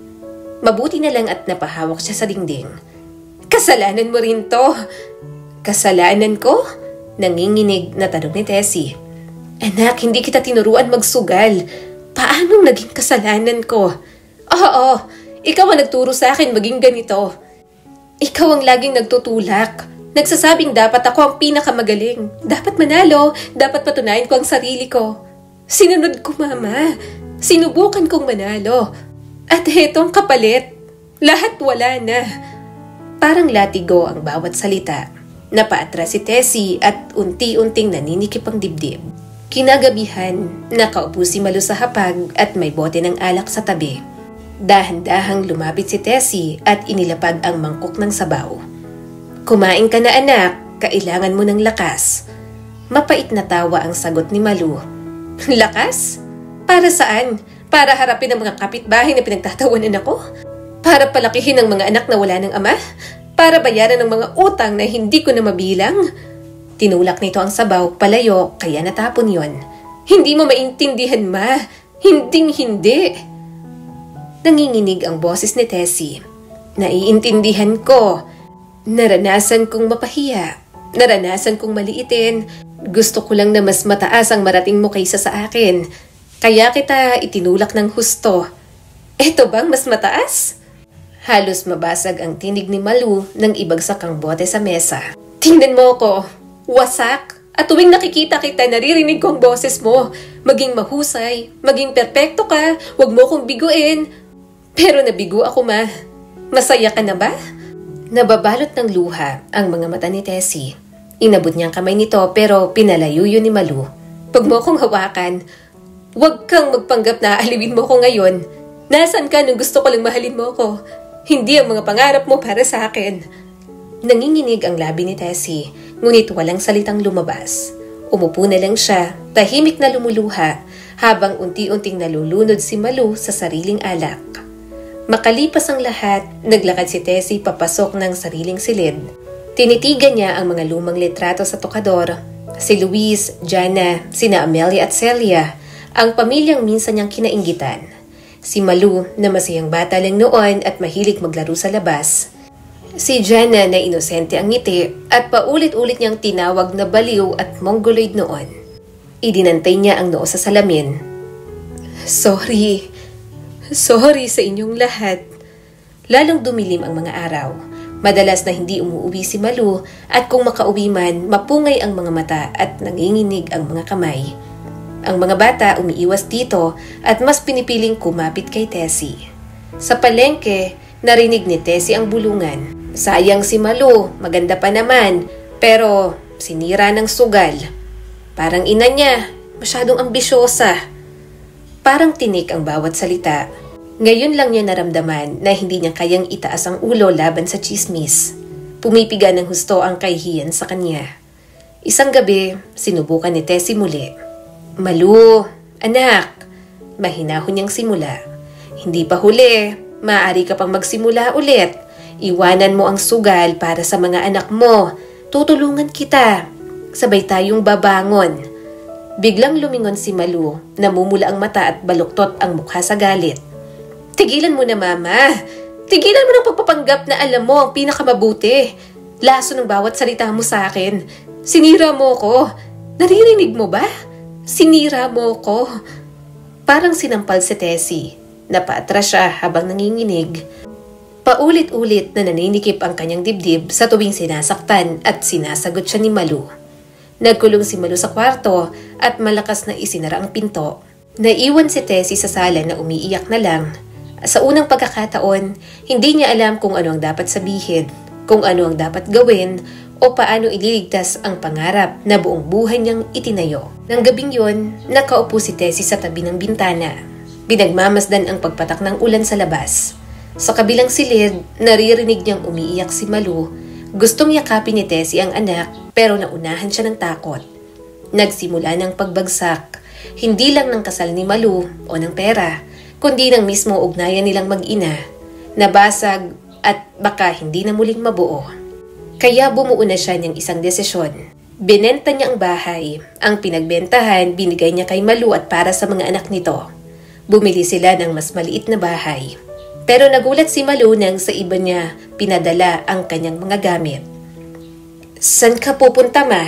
Mabuti na lang at napahawak siya sa dingding. "Kasalanan mo rin to." "Kasalanan ko?" Nanginginig na tanong ni Tessie. "Anak, hindi kita tinuruan magsugal. Paanong naging kasalanan ko?" "Oo, ikaw ang nagturo sa akin maging ganito. Ikaw ang laging nagtutulak. Nagsasabing dapat ako ang pinakamagaling. Dapat manalo, dapat patunayan ko ang sarili ko. Sinunod ko, mama. Sinubukan kong manalo. At heto ang kapalit. Lahat wala na." Parang latigo ang bawat salita. Napaatras si Tessie at unti-unting naninikip ang dibdib. Kinagabihan, nakaupo si Malu sa hapag at may bote ng alak sa tabi. Dahan-dahang lumapit si Tessie at inilapag ang mangkok ng sabaw. "Kumain ka na anak, kailangan mo ng lakas." Mapait na tawa ang sagot ni Malu. "Lakas? Para saan? Para harapin ang mga kapitbahay na pinagtatawanan ako? Para palakihin ang mga anak na wala ng ama? Para bayaran ng mga utang na hindi ko na mabilang?" Tinulak nito ang sabaw palayo kaya natapon yon. "Hindi mo maintindihan, ma. Hinding-hindi." Nanginginig ang boses ni Tessie. "Naiintindihan ko. Naranasan kong mapahiya. Naranasan kong maliitin. Gusto ko lang na mas mataas ang marating mo kaysa sa akin. Kaya kita itinulak ng husto. Eto bang mas mataas?" Halos mabasag ang tinig ni Malu nang ibagsak ang bote sa mesa. "Tingnan mo ko. Wasak. At tuwing nakikita kita, naririnig ko ang boses mo. Maging mahusay. Maging perpekto ka. Huwag mo kong biguin." "Pero nabigo ako, ma. Masaya ka na ba?" Nababalot ng luha ang mga mata ni Tessie. Inabot niyang kamay nito pero pinalayo yun ni Malu. "Huwag mo akong hawakan. Huwag kang magpanggap na aaliwin mo ko ngayon. Nasaan ka nung gusto ko lang mahalin mo ko? Hindi ang mga pangarap mo para sa akin." Nanginginig ang labi ni Tessie, ngunit walang salitang lumabas. Umupo na lang siya, tahimik na lumuluha, habang unti-unting nalulunod si Malu sa sariling alak. Makalipas ang lahat, naglakad si Tessie papasok ng sariling silid. Tinitigan niya ang mga lumang litrato sa tokador. Si Luis, Jana, sina Amelia at Celia, ang pamilyang minsan niyang kinainggitan. Si Malu na masayang bata lang noon at mahilig maglaro sa labas. Si Jana na inosente ang ngiti at paulit-ulit niyang tinawag na baliw at mongoloid noon. Idinantay niya ang noo sa salamin. Sorry sa inyong lahat. Lalong dumilim ang mga araw. Madalas na hindi umuuwi si Malu at kung makauwi man, mapungay ang mga mata at nanginginig ang mga kamay. Ang mga bata umiiwas dito at mas pinipiling kumapit kay Tessie. Sa palengke, narinig ni Tessie ang bulungan. Sayang si Malu, maganda pa naman, pero sinira ng sugal. Parang ina niya, masyadong ambisyosa. Parang tinik ang bawat salita. Ngayon lang niya naramdaman na hindi niya kayang itaas ang ulo laban sa chismis. Pumipiga ng husto ang kahihiyan sa kanya. Isang gabi, sinubukan ni Tessie muli. Malu, anak, mahinahon niyang simula. Hindi pa huli, maaari ka pang magsimula ulit. Iwanan mo ang sugal para sa mga anak mo. Tutulungan kita. Sabay tayong babangon. Biglang lumingon si Malu, namumula ang mata at baluktot ang mukha sa galit. Tigilan mo na, Mama. Tigilan mo ng pagpapanggap na alam mo ang pinakamabuti. Laso ng bawat salita mo sa akin. Sinira mo ko. Naririnig mo ba? Sinira mo ko. Parang sinampal si Tessie. Napaatras siya habang nanginginig. Paulit-ulit na naninikip ang kanyang dibdib sa tuwing sinasaktan at sinasagot siya ni Malu. Nagkulong si Malu sa kwarto at malakas na isinara ang pinto. Naiwan si Tessie sa sala na umiiyak na lang. Sa unang pagkakataon, hindi niya alam kung ano ang dapat sabihin, kung ano ang dapat gawin, o paano ililigtas ang pangarap na buong buhay niyang itinayo. Nang gabing yon, nakaupo si Tessie sa tabi ng bintana. Binagmamasdan ang pagpatak ng ulan sa labas. Sa kabilang silid, naririnig niyang umiiyak si Malu. Gustong yakapin ni Tessie ang anak pero naunahan siya ng takot. Nagsimula ng pagbagsak, hindi lang ng kasal ni Malu o ng pera, kundi ng mismo ugnayan nilang mag-ina, nabasag at baka hindi na muling mabuo. Kaya bumuo na siya ng isang desisyon. Binenta niya ang bahay. Ang pinagbentahan, binigay niya kay Malu at para sa mga anak nito. Bumili sila ng mas maliit na bahay. Pero nagulat si Malu nang sa iba niya pinadala ang kanyang mga gamit. San ka pupunta, Ma?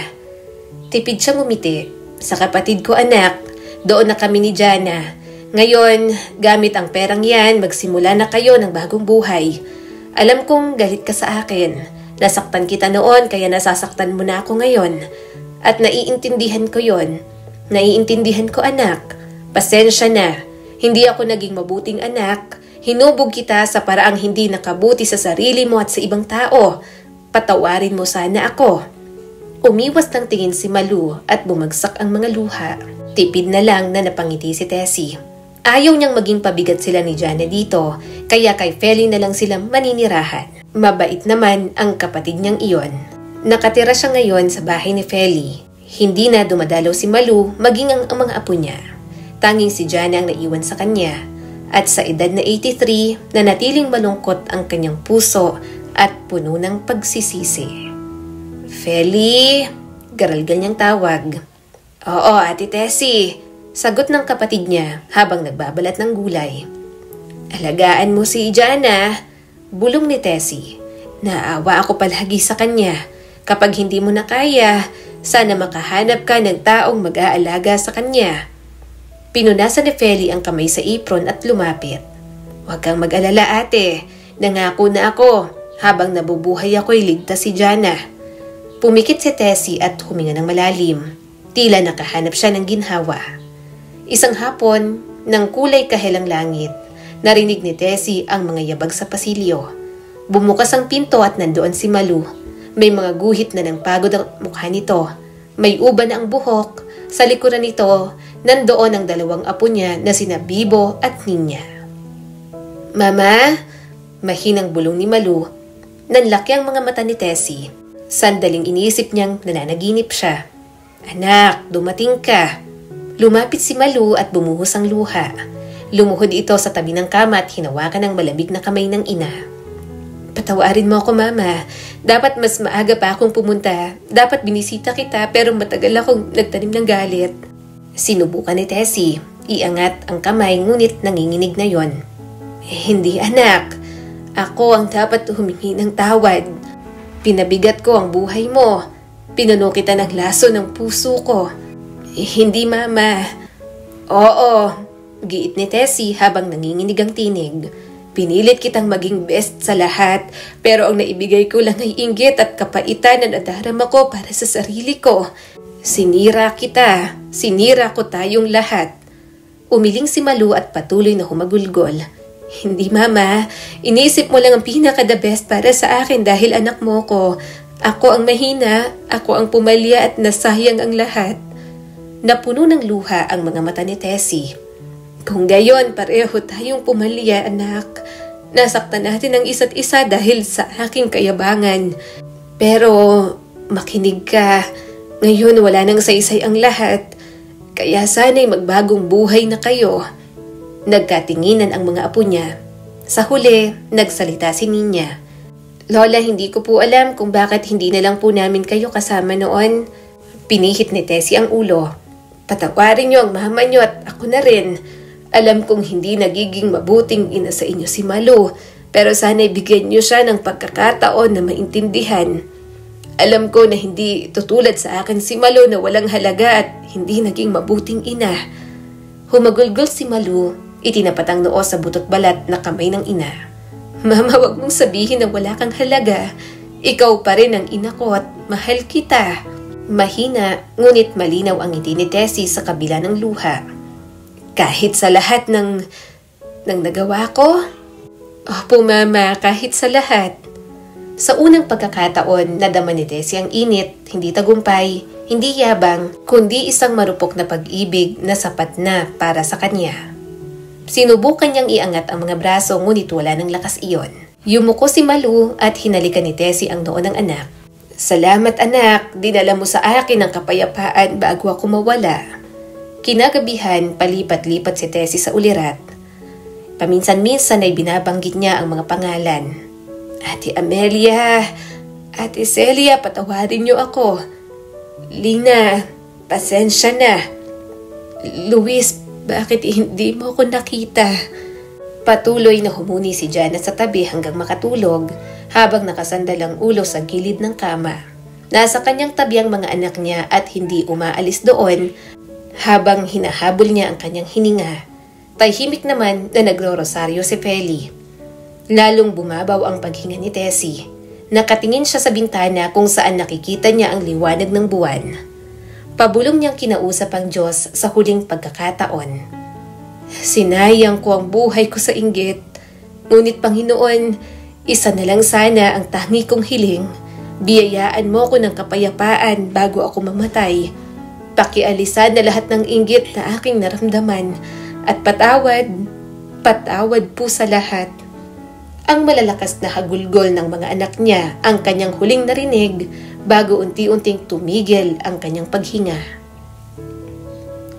Tipid siya ngumiti. Sa kapatid ko, anak. Doon na kami ni Jana. Ngayon, gamit ang perang yan, magsimula na kayo ng bagong buhay. Alam kong galit ka sa akin. Nasaktan kita noon kaya nasasaktan mo na ako ngayon. At naiintindihan ko yon. Naiintindihan ko, anak. Pasensya na. Hindi ako naging mabuting anak. Hinubog kita sa paraang hindi nakabuti sa sarili mo at sa ibang tao. Patawarin mo sana ako. Umiwas ng tingin si Malu at bumagsak ang mga luha. Tipid na lang na napangiti si Tessie. Ayaw niyang maging pabigat sila ni Jana dito, kaya kay Feli na lang sila maninirahan. Mabait naman ang kapatid niyang iyon. Nakatira siya ngayon sa bahay ni Feli. Hindi na dumadalaw si Malu maging ang mga apo niya. Tanging si Jana ang naiwan sa kanya. At sa edad na 83, nanatiling malungkot ang kanyang puso at puno ng pagsisisi. Feli, garalgal niyang tawag. Oo, Ate Tessie, sagot ng kapatid niya habang nagbabalat ng gulay. Alagaan mo si Jana, bulong ni Tessie. Naawa ako palagi sa kanya. Kapag hindi mo na kaya, sana makahanap ka ng taong mag-aalaga sa kanya. Pinunasan ni Feli ang kamay sa apron at lumapit. Huwag kang mag-alala, ate. Nangako na ako. Habang nabubuhay ako'y ligtas si Jana. Pumikit si Tessie at huminga ng malalim. Tila nakahanap siya ng ginhawa. Isang hapon, ng kulay kahelang langit, narinig ni Tessie ang mga yabag sa pasilyo. Bumukas ang pinto at nandoon si Malu. May mga guhit na ng pagod ang mukha nito. May uban na ang buhok. Sa likuran nito, nandoon ang dalawang apo niya na sina Bibo at Ninya. Mama, mahinang bulong ni Malu. Nanlaki ang mga mata ni Tessie. Sandaling iniisip niyang nananaginip siya. Anak, dumating ka. Lumapit si Malu at bumuhos ang luha. Lumuhod ito sa tabi ng kama at hinawakan ng malamig na kamay ng ina. Patawarin mo ako, Mama. Dapat mas maaga pa akong pumunta. Dapat binisita kita pero matagal akong nagtanim ng galit. Sinubukan ni Tessie. Iangat ang kamay ngunit nanginginig na yon. Hindi, anak. Ako ang dapat humingi ng tawad. Pinabigat ko ang buhay mo. Pinuno kita ng laso ng puso ko. Hindi, Mama. Oo, giit ni Tessie habang nanginginig ang tinig. Pinilit kitang maging best sa lahat, pero ang naibigay ko lang ay inggit at kapaitan na nadarama ko para sa sarili ko. Sinira kita, sinira ko tayong lahat. Umiling si Malu at patuloy na humagulgol. Hindi mama, inisip mo lang ang pinaka-the best para sa akin dahil anak mo ko. Ako ang mahina, ako ang pumalya at nasayang ang lahat. Napuno ng luha ang mga mata ni Tessie. Kung gayon, pareho tayong pumalya, anak. Nasaktan natin ang isa't isa dahil sa aking kayabangan. Pero makinig ka. Ngayon wala nang saysay ang lahat. Kaya sana'y magbagong buhay na kayo. Nagkatinginan ang mga apo niya. Sa huli, nagsalita si Ninya. Lola, hindi ko po alam kung bakit hindi na lang po namin kayo kasama noon. Pinihit ni Tessie ang ulo. Patawarin niyo ang mama niyo at ako na rin. Alam kong hindi nagiging mabuting ina sa inyo si Malu, pero sana'y bigyan niyo siya ng pagkakataon na maintindihan. Alam ko na hindi tutulad sa akin si Malu na walang halaga at hindi naging mabuting ina. Humagulgol si Malu, itinapat ang noo sa butot balat na kamay ng ina. Mama, wag mong sabihin na wala kang halaga. Ikaw pa rin ang ina ko at mahal kita. Mahina, ngunit malinaw ang ngiti ni Tessie sa kabila ng luha. Kahit sa lahat ng nagawa ko? Opo mama, kahit sa lahat. Sa unang pagkakataon, nadama ni Tessie ang init, hindi tagumpay, hindi yabang, kundi isang marupok na pag-ibig na sapat na para sa kanya. Sinubukan niyang iangat ang mga braso ngunit wala ng lakas iyon. Yumuko si Malu at hinalikan ni Tessie ang noo ng anak. Salamat anak, dinala mo sa akin ang kapayapaan bago ako mawala. Kinagabihan, palipat-lipat si Tessie sa ulirat. Paminsan-minsan ay binabanggit niya ang mga pangalan. Ate Amelia, Ate Celia, patawarin niyo ako. Lina, pasensya na. Luis, bakit hindi mo ako nakita? Patuloy na humuni si Jana sa tabi hanggang makatulog habang nakasandal ang ulo sa gilid ng kama. Nasa kanyang tabi ang mga anak niya at hindi umaalis doon habang hinahabol niya ang kanyang hininga. Tahimik naman na nagro-rosaryo si Feli. Lalong bumabaw ang paghinga ni Tessie. Nakatingin siya sa bintana kung saan nakikita niya ang liwanag ng buwan. Pabulong niyang kinausap ang Diyos sa huling pagkakataon. Sinayang ko ang buhay ko sa inggit. Ngunit Panginoon, isa na lang sana ang tangi kong hiling. Biyayaan mo ko ng kapayapaan bago ako mamatay. Pakialisan na lahat ng inggit na aking naramdaman at patawad po sa lahat. Ang malalakas na hagulgol ng mga anak niya ang kanyang huling narinig bago unti-unting tumigil ang kanyang paghinga.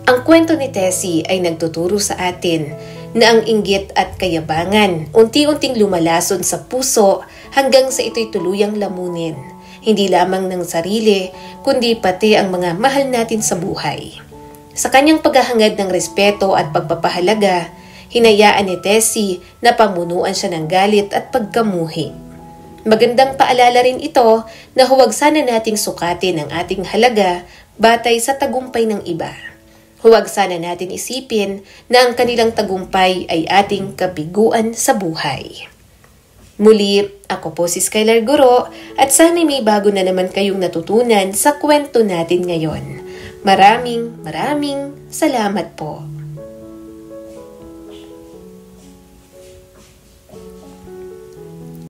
Ang kwento ni Tessie ay nagtuturo sa atin na ang inggit at kayabangan unti-unting lumalason sa puso hanggang sa ito'y tuluyang lamunin. Hindi lamang ng sarili, kundi pati ang mga mahal natin sa buhay. Sa kanyang paghahangad ng respeto at pagpapahalaga, hinayaan ni Tessie na pamunuan siya ng galit at pagkamuhi. Magandang paalala rin ito na huwag sana nating sukatin ang ating halaga batay sa tagumpay ng iba. Huwag sana natin isipin na ang kanilang tagumpay ay ating kabiguan sa buhay. Muli, ako po si Skylar Guro at sana may bago na naman kayong natutunan sa kwento natin ngayon. Maraming salamat po.